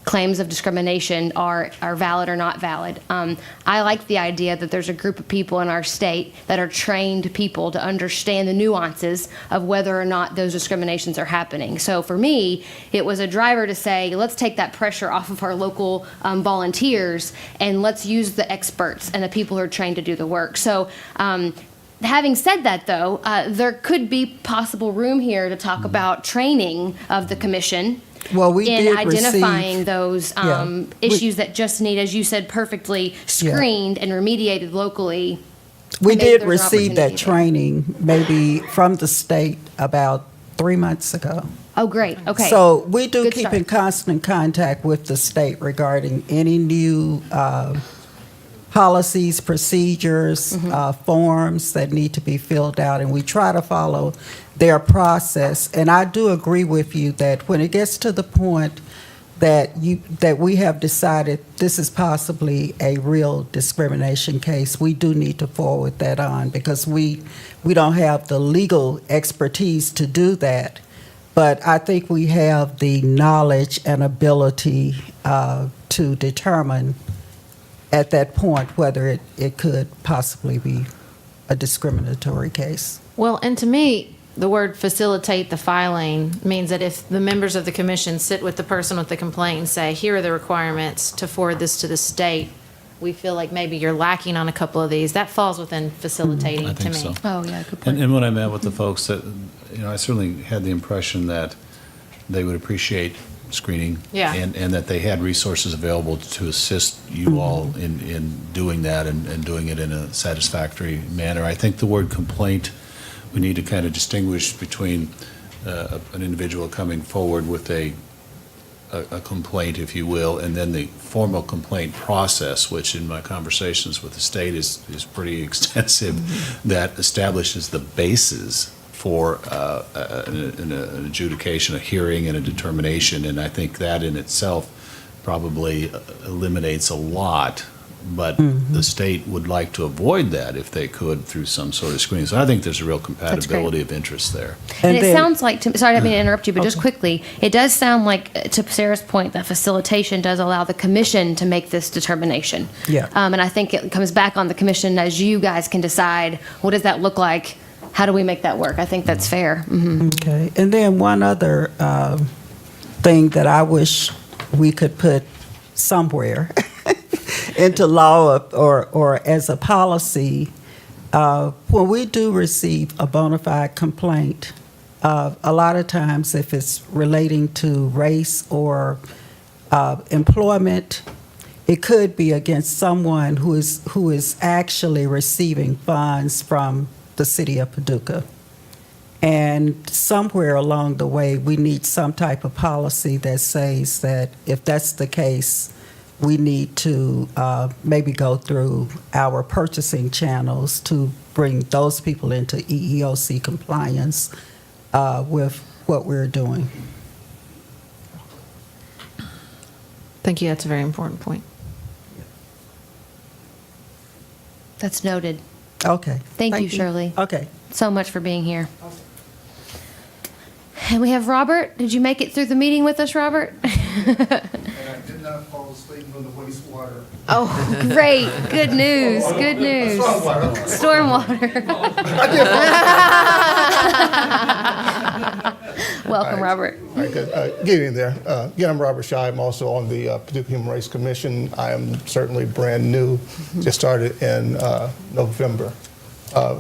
A: claims of discrimination are valid or not valid. I like the idea that there's a group of people in our state that are trained people to understand the nuances of whether or not those discriminations are happening. So for me, it was a driver to say, let's take that pressure off of our local volunteers and let's use the experts and the people who are trained to do the work. So having said that, though, there could be possible room here to talk about training of the commission.
S: Well, we
A: in
S: did
A: identifying
S: receive,
A: those issues that just need, as you said, perfectly screened and remediated locally.
S: We
A: Maybe
S: did
A: there's an
S: receive that
A: opportunity
S: training maybe from the state about 3 months ago.
A: Oh, great. Okay.
S: So we do
A: Good
S: keep
A: start.
S: in constant contact with the state regarding any new policies, procedures, forms that need to be filled out, and we try to follow their process. And I do agree with you that when it gets to the point that we have decided this is possibly a real discrimination case, we do need to forward that on because we don't have the legal expertise to do that. But I think we have the knowledge and ability to determine at that point whether it could possibly be a discriminatory case.
J: Well, and to me, the word facilitate the filing means that if the members of the commission sit with the person with the complaint and say, here are the requirements to forward this to the state, we feel like maybe you're lacking on a couple of these, that falls within facilitating
Q: I
J: to
Q: think
J: me.
Q: so.
A: Oh, yeah, good point.
Q: And when I met with the folks, that I certainly had the impression that they would appreciate screening.
J: Yeah.
Q: And that they had resources available to assist you all in doing that and doing it in a satisfactory manner. I think the word complaint, we need to kind of distinguish between an individual coming forward with a complaint, if you will, and then the formal complaint process, which in my conversations with the state is pretty extensive, that establishes the basis for an adjudication, a hearing, and a determination. And I think that in itself probably eliminates a lot. But the state would like to avoid that if they could through some sort of screening. So I think there's a real compatibility of interest there.
A: And it sounds like, sorry, I didn't mean to interrupt you, but just quickly, it does sound like, to Sarah's point, that facilitation does allow the commission to make this determination.
S: Yeah.
A: And I think it comes back on the commission as you guys can decide, what does that look like? How do we make that work? I think that's fair.
S: Okay. And then one other thing that I wish we could put somewhere into law or as a policy, when we do receive a bona fide complaint, a lot of times if it's relating to race or employment, it could be against someone who is actually receiving funds from the City of Paducah. And somewhere along the way, we need some type of policy that says that if that's the case, we need to maybe go through our purchasing channels to bring those people into EEOC compliance with what we're doing.
J: Thank you. That's a very important point.
A: That's noted.
S: Okay.
A: Thank you, Shirley.
S: Okay.
A: So much for being here. And we have Robert. Did you make it through the meeting with us, Robert?
T: And I did not fall asleep on the wastewater.
A: Oh, great. Good news. Good news. Stormwater. Welcome, Robert.
T: All right, good. Get in there. Again, I'm Robert Shy. I'm also on the Paducah Human Rights Commission. I am certainly brand new. Just started in November.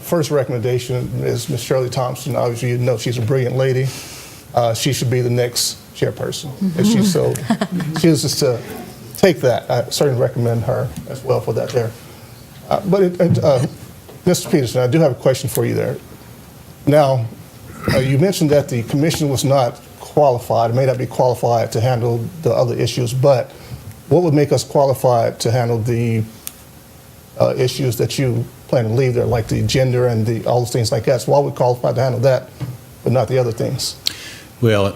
T: First recommendation is Ms. Shirley Thompson. Obviously, you know she's a brilliant lady. She should be the next chairperson. If she so chooses to take that, I certainly recommend her as well for that there. Mr. Peterson, I do have a question for you there. Now, you mentioned that the commission was not qualified, may not be qualified to handle the other issues, but what would make us qualified to handle the issues that you plan to leave there, like the gender and all those things like that? So why are we qualified to handle that, but not the other things?
Q: Well,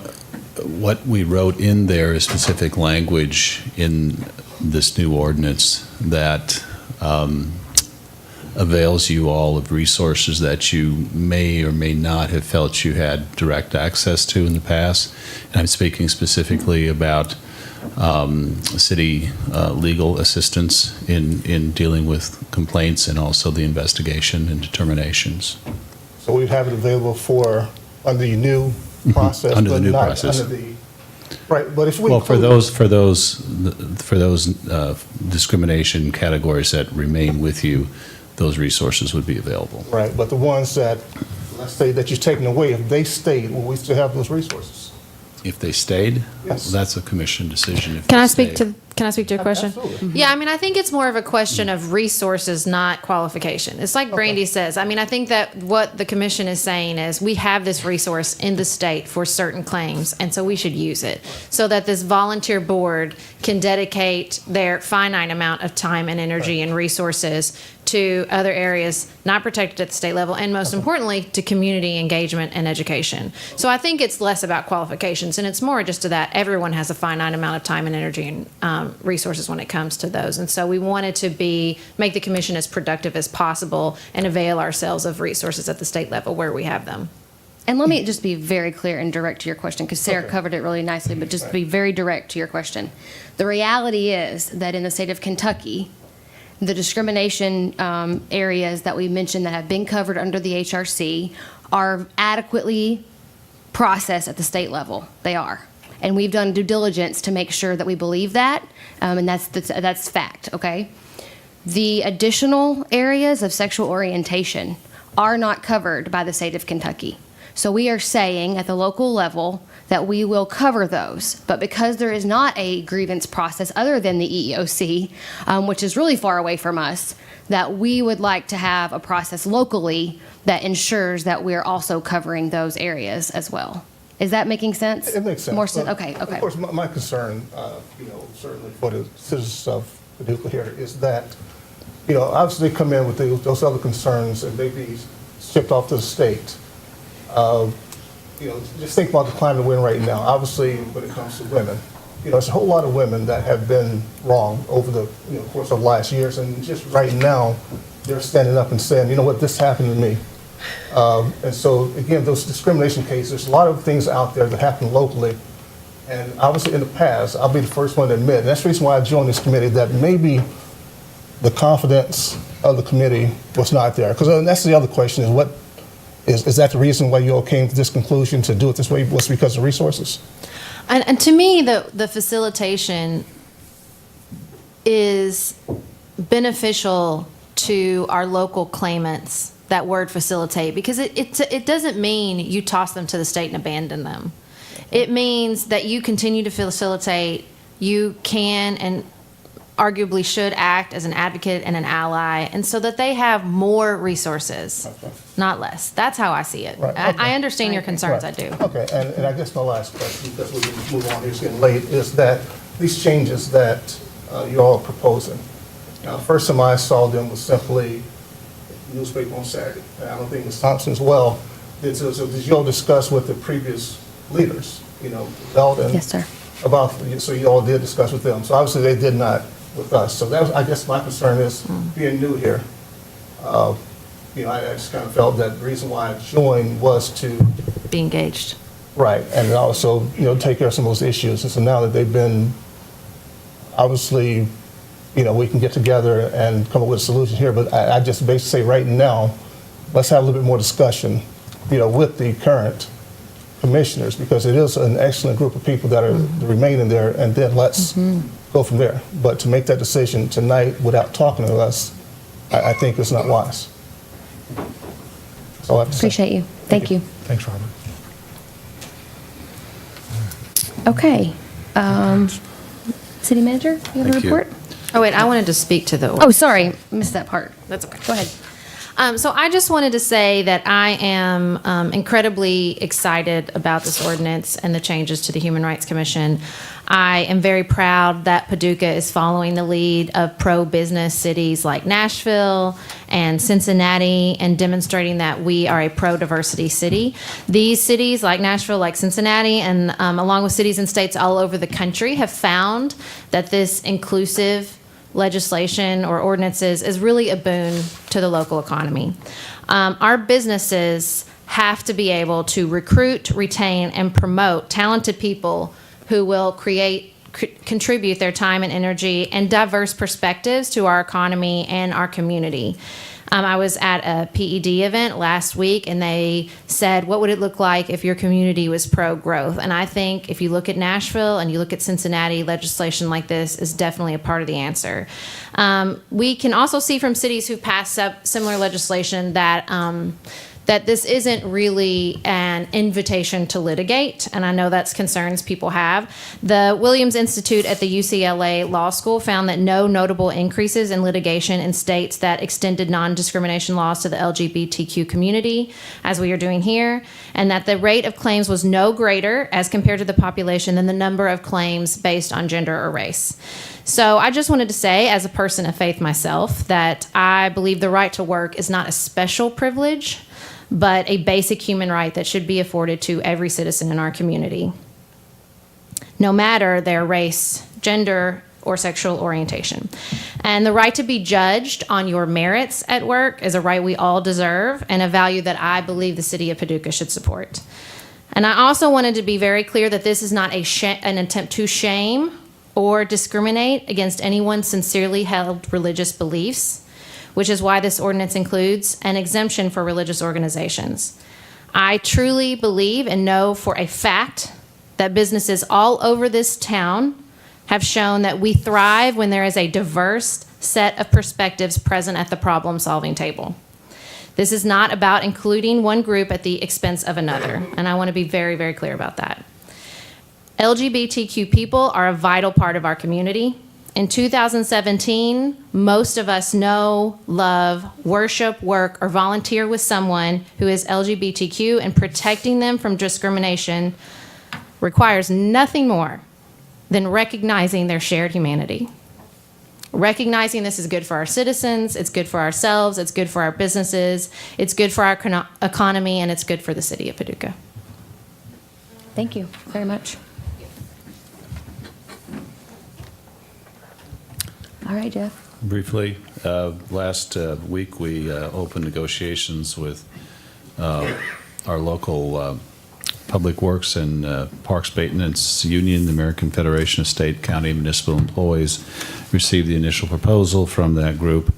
Q: what we wrote in there is specific language in this new ordinance that avails you all of resources that you may or may not have felt you had direct access to in the past. And I'm speaking specifically about city legal assistance in dealing with complaints and also the investigation and determinations.
T: So we have it available for under the new process,
Q: Under the
T: but
Q: new
T: not
Q: process.
T: under the right. But if we
Q: Well, for those discrimination categories that remain with you, those resources would be available.
T: right, but the ones that, let's say that you're taking away, if they stayed, will we still have those resources?
Q: If they stayed,
T: Yes.
Q: that's a commission decision. If
J: Can
Q: they
J: I speak
Q: stay.
J: Can I speak to your question?
T: Absolutely.
J: Yeah, I mean, I think it's more of a question of resources, not qualification. It's like Brandy says. I mean, I think that what the commission is saying is we have this resource in the state for certain claims, and so we should use it so that this volunteer board can dedicate their finite amount of time and energy and resources to other areas not protected at the state level, and most importantly, to community engagement and education. So I think it's less about qualifications, and it's more just to that everyone has a finite amount of time and energy and resources when it comes to those. And so we wanted to make the commission as productive as possible and avail ourselves of resources at the state level where we have them.
A: And let me just be very clear and direct to your question, because Sarah covered it really nicely, but just be very direct to your question. The reality is that in the state of Kentucky, the discrimination areas that we mentioned that have been covered under the HRC are adequately processed at the state level. They are. And we've done due diligence to make sure that we believe that, and that's fact, okay? The additional areas of sexual orientation are not covered by the state of Kentucky. So we are saying at the local level that we will cover those. But because there is not a grievance process other than the EEOC, which is really far away from us, that we would like to have a process locally that ensures that we're also covering those areas as well. Is that making sense?
T: It makes sense.
A: More sense?
T: But,
A: Okay.
T: Of course, my concern, certainly for the citizens of Paducah here, is that, obviously they come in with those other concerns and they be shipped off to the state. Just think about the climate we're in right now. Obviously, when it comes to women, there's a whole lot of women that have been wrong over the course of last years, and just right now, they're standing up and saying, you know what, this happened to me. And so, again, those discrimination cases, there's a lot of things out there that happen locally. And obviously, in the past, I'll be the first one to admit, and that's the reason why I joined this committee, that maybe the confidence of the committee was not there. Because that's the other question, is that the reason why you all came to this conclusion to do it this way, was because of resources?
J: And to me, the facilitation is beneficial to our local claimants, that word facilitate, because it doesn't mean you toss them to the state and abandon them. It means that you continue to facilitate. You can and arguably should act as an advocate and an ally, and so that they have more resources, not less. That's how I see it.
T: Right, okay.
J: I understand your concerns, I
T: Right.
J: do.
T: Okay, and I guess my last question, because we can move on, it's getting late, is that these changes that you all are proposing, first time I saw them was simply newspaper on Saturday. And I don't think Ms. Thompson as well. Did you all discuss with the previous leaders, Belden?
A: Yes, sir.
T: So you all did discuss with them. So obviously they did not with us. So that was, I guess my concern is being new here. I just kind of felt that the reason why I joined was to
J: be engaged.
T: Right, and also, take care of some of those issues. And so now that they've been, obviously, we can get together and come up with a solution here. But I just basically say right now, let's have a little bit more discussion, with the current commissioners, because it is an excellent group of people that are remaining there, and then let's go from there. But to make that decision tonight without talking to us, I think it's not wise. That's all I have to say.
A: Appreciate you. Thank you.
T: Thanks, Robert.
A: Okay. City manager, you have a
Q: Thank you.
A: report?
J: Oh, wait, I wanted to speak to the.
A: Oh, sorry, missed that part.
J: That's okay.
A: Go ahead.
J: So I just wanted to say that I am incredibly excited about this ordinance and the changes to the Human Rights Commission. I am very proud that Paducah is following the lead of pro-business cities like Nashville and Cincinnati and demonstrating that we are a pro-diversity city. These cities like Nashville, like Cincinnati, and along with cities and states all over the country have found that this inclusive legislation or ordinances is really a boon to the local economy. Our businesses have to be able to recruit, retain, and promote talented people who will contribute their time and energy and diverse perspectives to our economy and our community. I was at a PED event last week, and they said, what would it look like if your community was pro-growth? And I think if you look at Nashville and you look at Cincinnati, legislation like this is definitely a part of the answer. We can also see from cities who passed similar legislation that that this isn't really an invitation to litigate, and I know that's concerns people have. The Williams Institute at the UCLA Law School found that no notable increases in litigation in states that extended non-discrimination laws to the LGBTQ community, as we are doing here, and that the rate of claims was no greater as compared to the population than the number of claims based on gender or race. So I just wanted to say, as a person of faith myself, that I believe the right to work is not a special privilege, but a basic human right that should be afforded to every citizen in our community, no matter their race, gender, or sexual orientation. And the right to be judged on your merits at work is a right we all deserve and a value that I believe the City of Paducah should support. And I also wanted to be very clear that this is not an attempt to shame or discriminate against anyone's sincerely held religious beliefs, which is why this ordinance includes an exemption for religious organizations. I truly believe and know for a fact that businesses all over this town have shown that we thrive when there is a diverse set of perspectives present at the problem-solving table. This is not about including one group at the expense of another, and I want to be very, very clear about that. LGBTQ people are a vital part of our community. In 2017, most of us know, love, worship, work, or volunteer with someone who is LGBTQ, and protecting them from discrimination requires nothing more than recognizing their shared humanity. Recognizing this is good for our citizens, it's good for ourselves, it's good for our businesses, it's good for our economy, and it's good for the City of Paducah.
A: Thank you very much. All right, Jeff.
Q: Briefly, last week we opened negotiations with our local Public Works and Parks Maintenance Union, the American Federation of State, County, and Municipal Employees. Received the initial proposal from that group.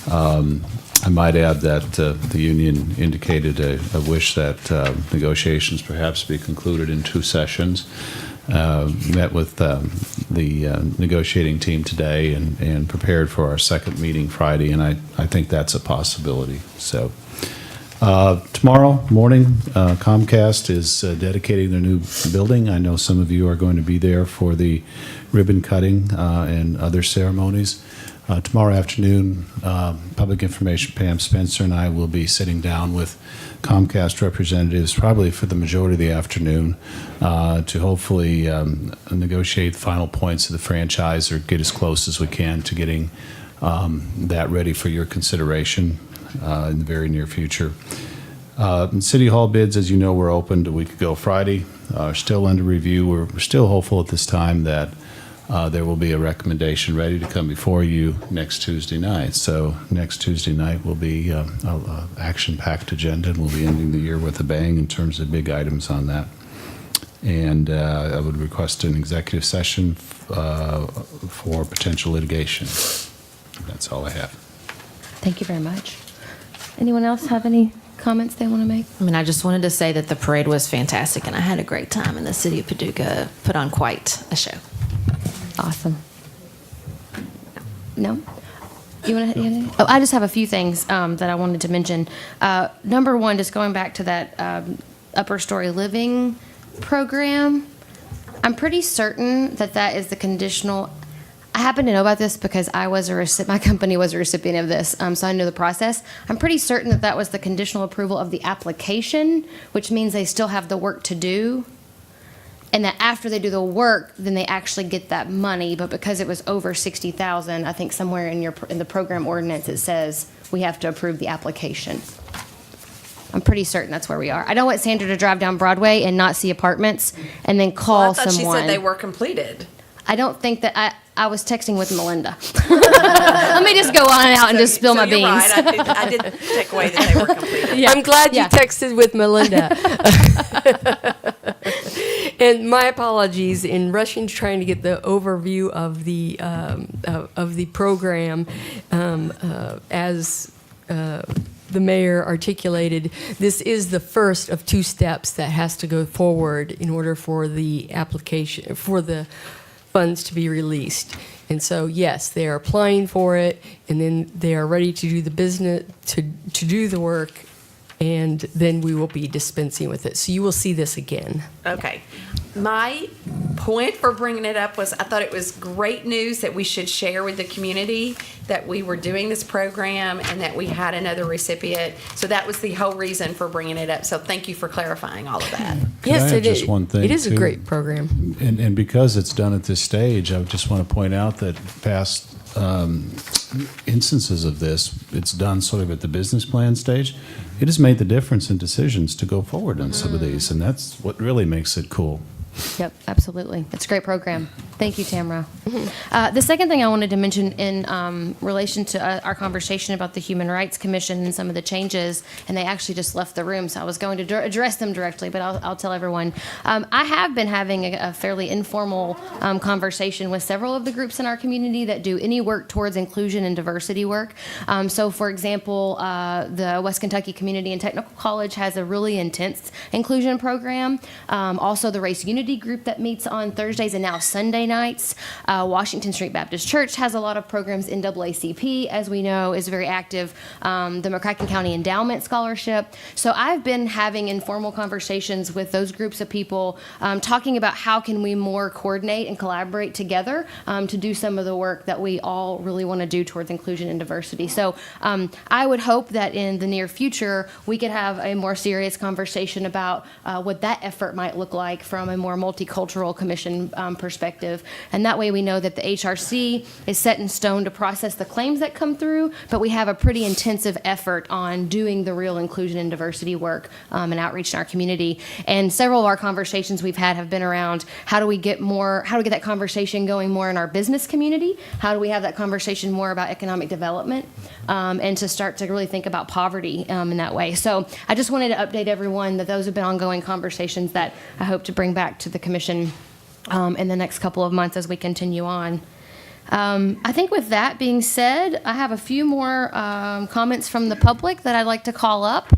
Q: I might add that the union indicated a wish that negotiations perhaps be concluded in 2 sessions. Met with the negotiating team today and prepared for our second meeting Friday, and I think that's a possibility. So Tomorrow morning, Comcast is dedicating their new building. I know some of you are going to be there for the ribbon cutting and other ceremonies. Tomorrow afternoon, Public Information Pam Spencer and I will be sitting down with Comcast representatives probably for the majority of the afternoon to hopefully negotiate the final points of the franchise or get as close as we can to getting that ready for your consideration in the very near future. City Hall bids, as you know, were opened a week ago Friday, are still under review. We're still hopeful at this time that there will be a recommendation ready to come before you next Tuesday night. So next Tuesday night will be an action-packed agenda, and we'll be ending the year with a bang in terms of big items on that. And I would request an executive session for potential litigation. That's all I have.
A: Thank you very much. Anyone else have any comments they want to make?
J: I mean, I just wanted to say that the parade was fantastic, and I had a great time, and the city of Paducah put on quite a show.
A: Awesome. No? You want to? Oh, I just have a few things that I wanted to mention. Number one, just going back to that upper story living program. I'm pretty certain that that is the conditional. I happen to know about this because I was my company was a recipient of this, so I know the process. I'm pretty certain that that was the conditional approval of the application, which means they still have the work to do. And that after they do the work, then they actually get that money. But because it was over $60,000, I think somewhere in the program ordinance it says we have to approve the application. I'm pretty certain that's where we are. I don't want Sandra to drive down Broadway and not see apartments and then call someone.
P: I thought she said they were completed.
A: I don't think that I was texting with Melinda. Let me just go on out and just spill my beans.
P: Right. I did take away that they were completed.
O: Yeah. I'm glad you texted with Melinda. And my apologies in rushing to trying to get the overview of the program as the mayor articulated. This is the first of two steps that has to go forward in order for the application for the funds to be released. And so, yes, they are applying for it, and then they are ready to do the business, to do the work, and then we will be dispensing with it. So you will see this again.
P: Okay. My point for bringing it up was I thought it was great news that we should share with the community that we were doing this program and that we had another recipient. So that was the whole reason for bringing it up. So thank you for clarifying all of that.
O: Yes, it is.
Q: One thing
O: It is
Q: too?
O: a great program.
Q: And because it's done at this stage, I just want to point out that past instances of this, it's done sort of at the business plan stage. It has made the difference in decisions to go forward on some of these, and that's what really makes it cool.
A: Yep, absolutely. It's a great program. Thank you, Tamara. The second thing I wanted to mention in relation to our conversation about the Human Rights Commission and some of the changes, and they actually just left the room, so I was going to address them directly, but I'll tell everyone. I have been having a fairly informal conversation with several of the groups in our community that do any work towards inclusion and diversity work. So, for example, the West Kentucky Community and Technical College has a really intense inclusion program. Also, the Race Unity group that meets on Thursdays and now Sunday nights. Washington Street Baptist Church has a lot of programs. NAACP, as we know, is very active. The McCracken County Endowment Scholarship. So I've been having informal conversations with those groups of people, talking about how can we more coordinate and collaborate together to do some of the work that we all really want to do towards inclusion and diversity. So I would hope that in the near future we could have a more serious conversation about what that effort might look like from a more multicultural commission perspective. And that way we know that the HRC is set in stone to process the claims that come through, but we have a pretty intensive effort on doing the real inclusion and diversity work and outreach in our community. And several of our conversations we've had have been around how do we get that conversation going more in our business community? How do we have that conversation more about economic development and to start to really think about poverty in that way. So I just wanted to update everyone that those have been ongoing conversations that I hope to bring back to the commission in the next couple of months as we continue on. I think with that being said, I have a few more comments from the public that I'd like to call up.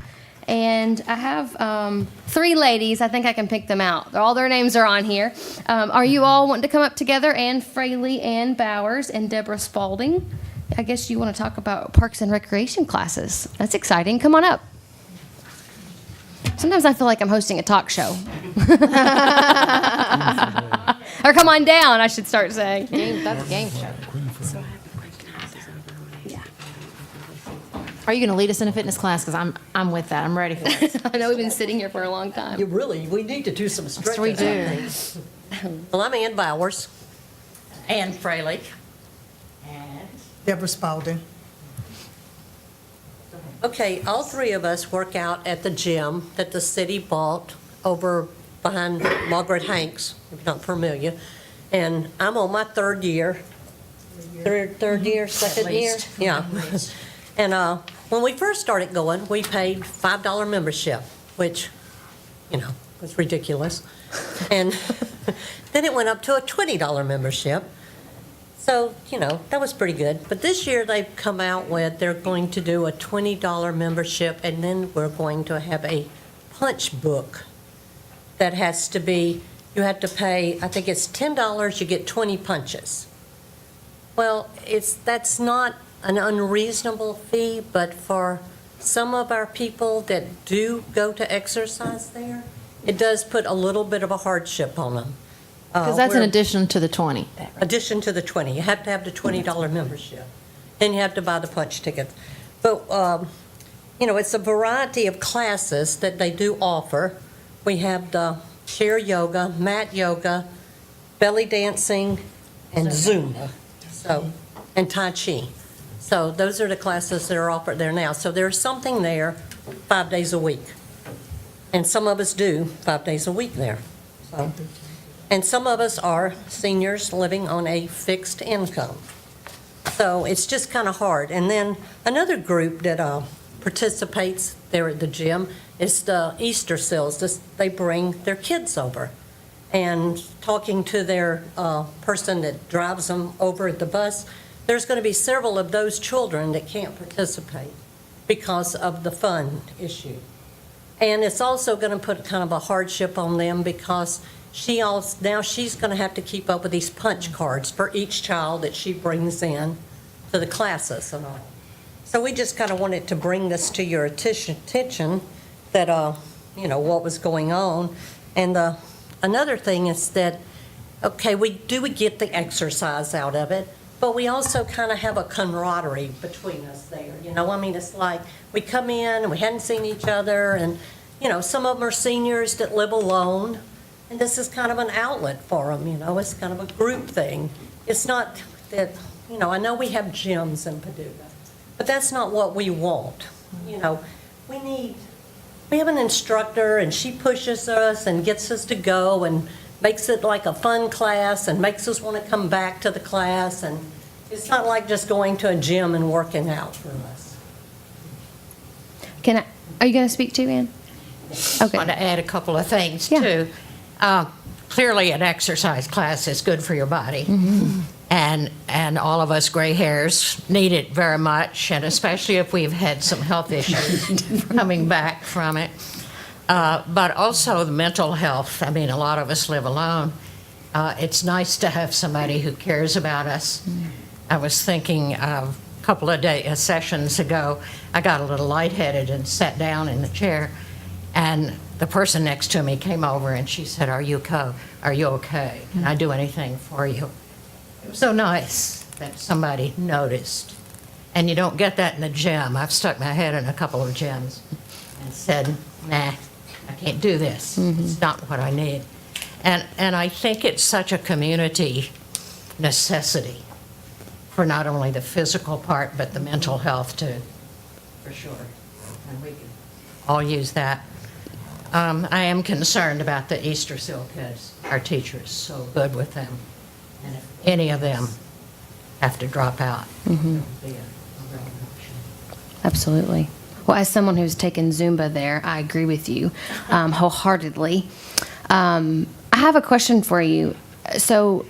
A: And I have 3 ladies. I think I can pick them out. All their names are on here. Are you all wanting to come up together? Ann Fraley, Ann Bowers, and Deborah Spalding. I guess you want to talk about parks and recreation classes. That's exciting. Come on up. Sometimes I feel like I'm hosting a talk show. Or come on down, I should start saying.
J: That's a game show. Are you going to lead us in a fitness class? Because I'm with that. I'm ready for it.
A: I know we've been sitting here for a long time.
E: We need to do some stretching.
J: we do.
E: I think. Well, I'm Ann Bowers. Ann Fraley. And
U: Deborah Spalding.
E: Okay, all three of us work out at the gym that the city bought over behind Margaret Hanks, if you're not familiar. And I'm on my third year. Third year, second year? Yeah. And when we first started going, we paid $5 membership, which, was ridiculous. And then it went up to a $20 membership. So, that was pretty good. But this year they've come out with, they're going to do a $20 membership, and then we're going to have a punch book that has to be, you have to pay, I think it's $10, you get 20 punches. Well, that's not an unreasonable fee, but for some of our people that do go to exercise there, it does put a little bit of a hardship on them.
J: Because that's in addition to the 20.
E: Addition to the 20. You have to have the $20 membership. And you have to buy the punch tickets. But, it's a variety of classes that they do offer. We have the chair yoga, mat yoga, belly dancing, and Zumba. And Tai Chi. So those are the classes that are offered there now. So there's something there 5 days a week. And some of us do 5 days a week there. And some of us are seniors living on a fixed income. So it's just kind of hard. And then another group that participates there at the gym is the Easter Seals. They bring their kids over. And talking to their person that drives them over at the bus, there's going to be several of those children that can't participate because of the fund issue. And it's also going to put kind of a hardship on them because now she's going to have to keep up with these punch cards for each child that she brings in to the classes and all. So we just kind of wanted to bring this to your attention that, what was going on. And another thing is that, okay, we get the exercise out of it, but we also kind of have a camaraderie between us there. It's like we come in and we hadn't seen each other, and, some of them are seniors that live alone. And this is kind of an outlet for them, it's kind of a group thing. It's not that, I know we have gyms in Paducah, but that's not what we want. We have an instructor and she pushes us and gets us to go and makes it like a fun class and makes us want to come back to the class. And it's not like just going to a gym and working out for us.
A: Are you going to speak to Ann? Okay.
V: I want to add a couple of things, too. Clearly, an exercise class is good for your body.
A: Mm-hmm.
V: And all of us gray hairs need it very much, and especially if we've had some health issues coming back from it. But also the mental health. A lot of us live alone. It's nice to have somebody who cares about us. I was thinking a couple of sessions ago, I got a little lightheaded and sat down in the chair, and the person next to me came over and she said, Are you okay? Can I do anything for you? It was so nice that somebody noticed. And you don't get that in the gym. I've stuck my head in a couple of gyms and said, nah, I can't do this. It's not what I need. And I think it's such a community necessity for not only the physical part, but the mental health too, for sure. And we can all use that. I am concerned about the Easter Seal kids. Our teacher is so good with them. And if any of them have to drop out, it'll be a real option.
A: Absolutely. Well, as someone who's taken Zumba there, I agree with you wholeheartedly. I have a question for you. So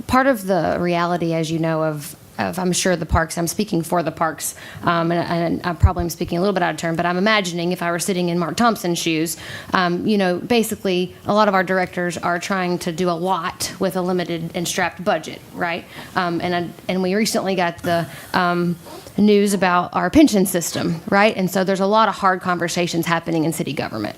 A: part of the reality, as you know, of I'm sure, the parks. I'm speaking for the parks, and I probably am speaking a little bit out of turn, but I'm imagining if I were sitting in Mark Thompson's shoes, basically a lot of our directors are trying to do a lot with a limited and strapped budget, right? And we recently got the news about our pension system, right? And so there's a lot of hard conversations happening in city government.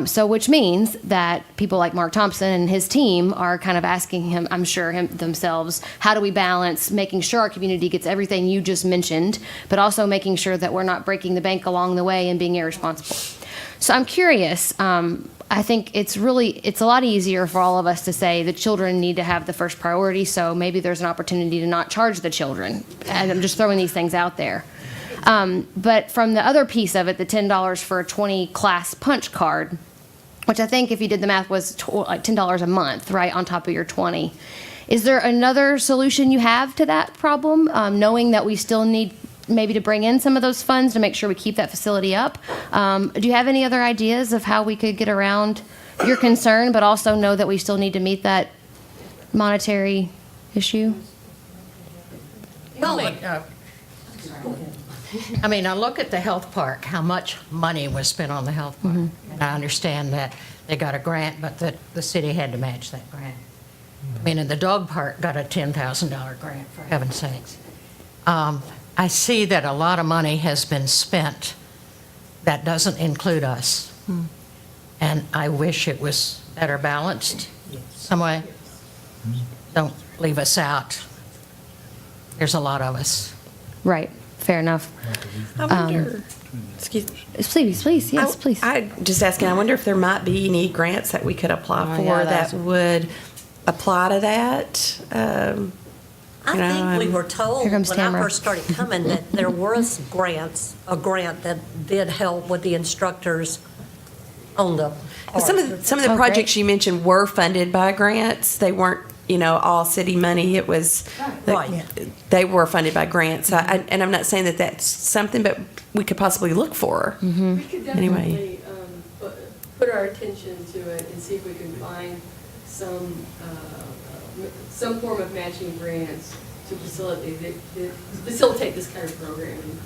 A: So which means that people like Mark Thompson and his team are kind of asking him, I'm sure themselves, how do we balance making sure our community gets everything you just mentioned, but also making sure that we're not breaking the bank along the way and being irresponsible. So I'm curious, I think it's a lot easier for all of us to say the children need to have the first priority, so maybe there's an opportunity to not charge the children. And I'm just throwing these things out there. But from the other piece of it, the $10 for a 20 class punch card, which I think if you did the math was like $10 a month, right, on top of your 20. Is there another solution you have to that problem, knowing that we still need maybe to bring in some of those funds to make sure we keep that facility up? Do you have any other ideas of how we could get around your concern, but also know that we still need to meet that monetary issue?
V: Well, I mean, I look at the health park, how much money was spent on the health park. And I understand that they got a grant, but the city had to match that grant. I mean, and the dog park got a $10,000 grant, for heaven's sakes. I see that a lot of money has been spent that doesn't include us. And I wish it was better balanced some way. Don't leave us out. There's a lot of us.
A: Right. Fair enough.
P: I wonder, excuse me.
A: Please, yes, please.
P: I just asking, I wonder if there might be any grants that we could apply for that would apply to that.
D: I think we were told
A: Here comes
D: when
A: Tamara.
D: I first started coming that there was a grant that did help with the instructors on the park.
P: Some of the projects you mentioned were funded by grants. They weren't, all city money. It was,
D: Right.
P: They were funded by grants. And I'm not saying that that's something, but we could possibly look for.
A: Mm-hmm.
U: We could
P: Anyway.
U: definitely put our attention to it and see if we can find some form of matching grants to facilitate this kind of programming.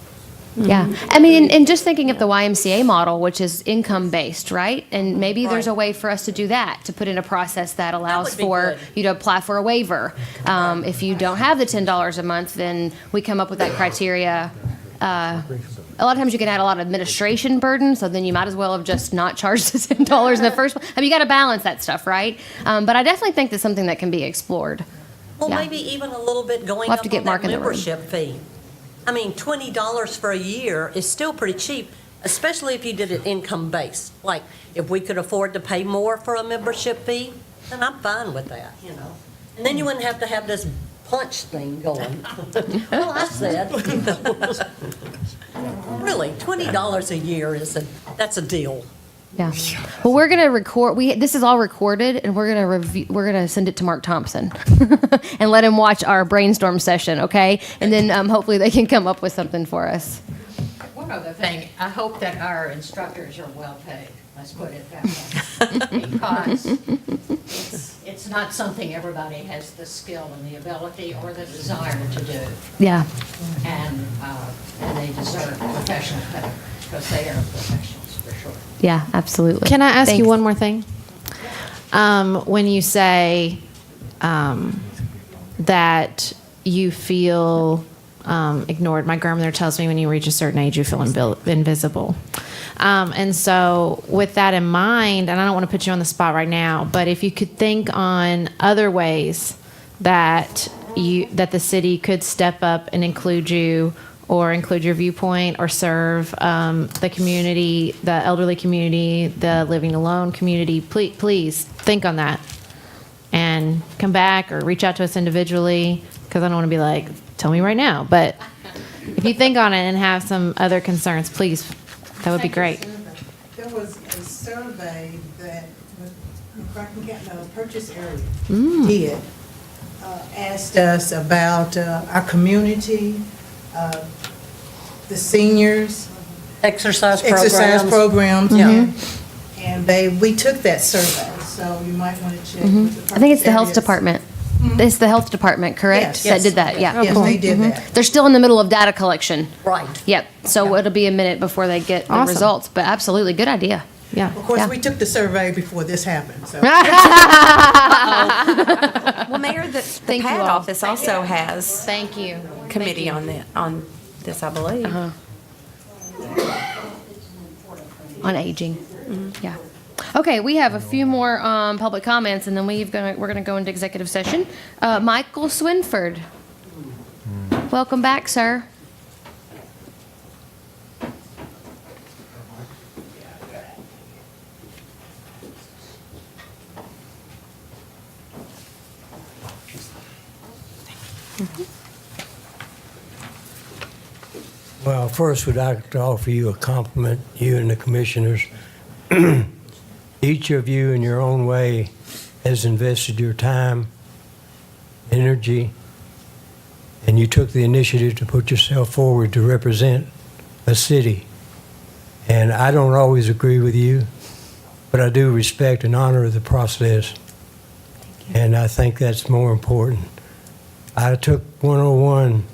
A: Yeah, I mean, and just thinking of the YMCA model, which is income-based, right? And maybe there's a way for us to do that, to put in a process that allows for you to apply for a waiver. If you don't have the $10 a month, then we come up with that criteria. A lot of times you can add a lot of administration burden, so then you might as well have just not charged the $10 in the first place. I mean, you got to balance that stuff, right? But I definitely think that's something that can be explored.
D: Well,
A: Yeah.
D: maybe even a little bit going
A: We'll have
D: up
A: to get
D: on
A: Mark
D: that
A: in the room.
D: membership fee. I mean, $20 for a year is still pretty cheap, especially if you did it income-based. Like, if we could afford to pay more for a membership fee, then I'm fine with that, And then you wouldn't have to have this punch thing going. Well, I said, really, $20 a year that's a deal.
A: Yeah. Well, we're gonna record. This is all recorded, and we're gonna review. We're gonna send it to Mark Thompson, and let him watch our brainstorm session. Okay, and then hopefully they can come up with something for us.
V: One other thing, I hope that our instructors are well paid. Let's put it that way. Because it's not something everybody has the skill and the ability or the desire to do.
A: Yeah.
D: And they deserve professional pay because they are professionals for sure.
A: Yeah. Absolutely.
J: Can I ask
A: Thanks.
J: you one more thing? When you say that you feel ignored, my grandmother tells me when you reach a certain age, you feel invisible. And so with that in mind, and I don't want to put you on the spot right now, but if you could think on other ways that the city could step up and include you or include your viewpoint or serve the community, the elderly community, the living alone community, please think on that and come back or reach out to us individually, because I don't want to be like, tell me right now. But if you think on it and have some other concerns, please, that would be great.
W: There was a survey that Purchase Area did, asked us about our community, the seniors.
D: Exercise
W: programs.
A: Mm-hmm.
W: And we took that survey, so you might want to check with the
A: I think it's the
W: Purchase
A: health
W: areas.
A: department. It's the health department, correct?
W: Yes.
A: That did that, yeah.
W: Yes, they did that.
A: They're still in the middle of data collection.
D: Right.
A: Yep, so it'll be a minute before they get the
J: Awesome.
A: results, but absolutely, good idea.
J: Yeah.
W: Of course,
A: Yeah.
W: we took the survey before this happened, so.
P: Well, Mayor, the
A: Thank you
P: PAD
A: all.
P: office also has
A: Thank you.
P: committee on this, I believe.
A: On aging, yeah. Okay, we have a few more public comments, and then we're gonna go into executive session. Michael Swinford. Welcome back, sir.
C: Well, first, we'd like to offer you a compliment, you and the commissioners. Each of you, in your own way, has invested your time, energy, and you took the initiative to put yourself forward to represent a city. And I don't always agree with you, but I do respect and honor the process. And I think that's more important. I took 101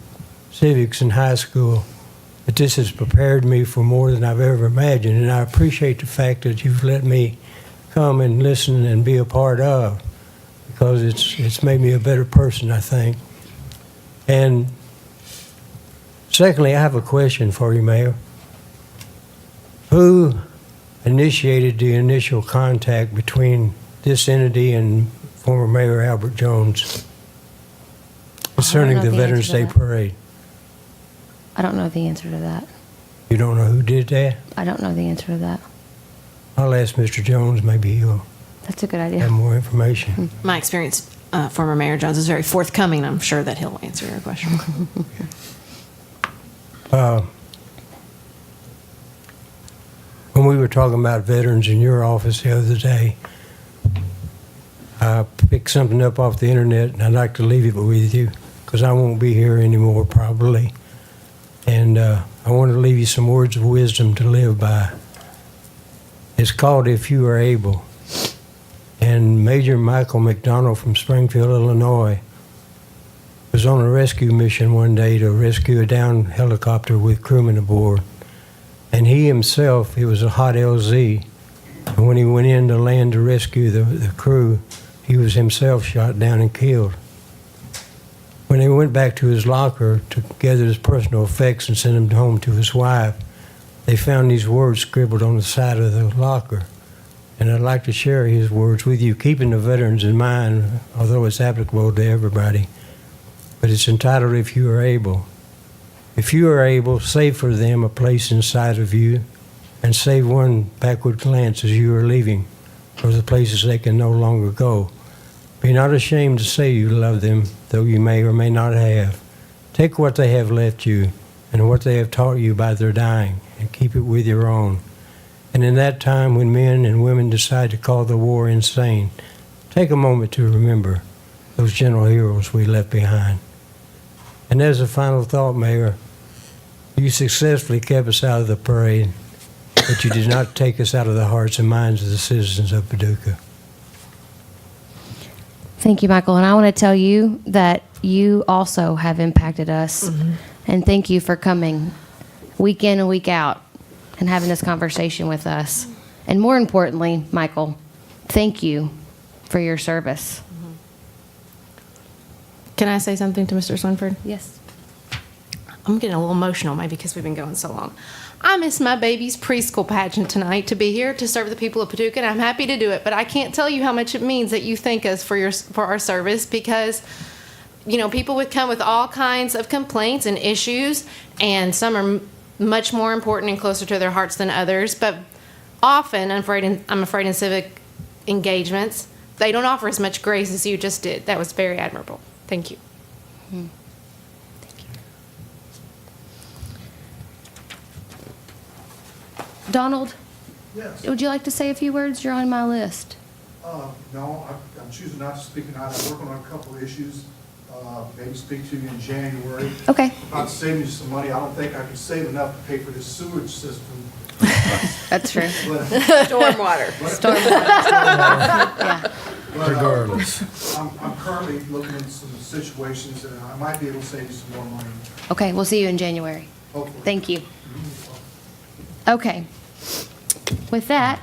C: civics in high school, but this has prepared me for more than I've ever imagined. And I appreciate the fact that you've let me come and listen and be a part of, because it's made me a better person, I think. And secondly, I have a question for you, Mayor. Who initiated the initial contact between this entity and former Mayor Albert Jones concerning
A: know
C: the
A: the
C: Veterans
A: answer to
C: Day
A: that.
C: Parade?
A: I don't know the answer to that.
C: You don't know who did that?
A: I don't know the answer to that.
C: I'll ask Mr. Jones, maybe he'll
A: That's a good idea.
C: have more information.
J: My experience, former Mayor Jones is very forthcoming. I'm sure that he'll answer your question.
C: When we were talking about veterans in your office the other day, I picked something up off the internet, and I'd like to leave it with you, because I won't be here anymore probably. And I want to leave you some words of wisdom to live by. It's called If You Are Able. And Major Michael McDonald from Springfield, Illinois, was on a rescue mission one day to rescue a downed helicopter with crewmen aboard. And he himself, it was a hot LZ, and when he went in to land to rescue the crew, he was himself shot down and killed. When he went back to his locker to gather his personal effects and send them home to his wife, they found these words scribbled on the side of the locker. And I'd like to share his words with you, keeping the veterans in mind, although it's applicable to everybody. But it's entitled, If You Are Able. If you are able, save for them a place inside of you, and save one backward glance as you are leaving for the places they can no longer go. Be not ashamed to say you love them, though you may or may not have. Take what they have left you and what they have taught you by their dying, and keep it with your own. And in that time when men and women decide to call the war insane, take a moment to remember those gentle heroes we left behind. And as a final thought, Mayor, you successfully kept us out of the parade, but you did not take us out of the hearts and minds of the citizens of Paducah.
A: Thank you, Michael. And I want to tell you that you also have impacted us. And thank you for coming week in and week out and having this conversation with us. And more importantly, Michael, thank you for your service.
J: Can I say something to Mr. Swinford?
A: Yes.
J: I'm getting a little emotional, maybe because we've been going so long. I missed my baby's preschool pageant tonight to be here to serve the people of Paducah, and I'm happy to do it. But I can't tell you how much it means that you thank us for our service, because people would come with all kinds of complaints and issues, and some are much more important and closer to their hearts than others. But often, I'm afraid in civic engagements, they don't offer as much grace as you just did. That was very admirable. Thank you.
A: Donald,
F: Yes.
A: would you like to say a few words? You're on my list.
F: No, I'm choosing not to speak tonight. I'm working on a couple of issues. Maybe speak to you in January.
A: Okay.
F: About saving you some money. I don't think I can save enough to pay for this sewage system.
A: That's true.
P: Stormwater.
A: Stormwater. Yeah.
F: But,
M: Regardless.
F: I'm currently looking at some situations that I might be able to save you some more money,
A: Okay, we'll see you in January.
F: hopefully.
A: Thank you. Okay. With that,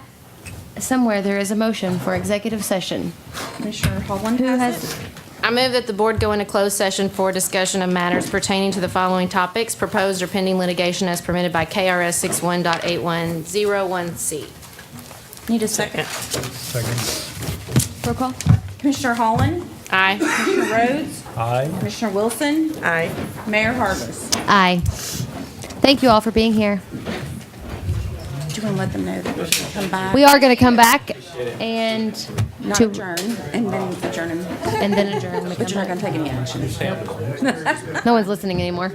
A: somewhere there is a motion for executive session.
B: Commissioner Holland
A: Who
B: has it.
J: I move that the board go into closed session for discussion of matters pertaining to the following topics, proposed or pending litigation as permitted by KRS 61.8101C.
B: Need a second.
M: Second.
A: Roll call.
B: Commissioner Holland,
J: Aye.
B: Commissioner Rhodes,
M: Aye.
B: Commissioner Wilson,
P: Aye.
B: Mayor Harvest.
A: Aye. Thank you all for being here.
B: Do you want to let them know that we're going to come back?
A: We are going to come back and
B: Not
A: to
B: adjourn, and then adjourn.
A: and then adjourn.
B: But you're not going to take any action.
A: No one's listening anymore.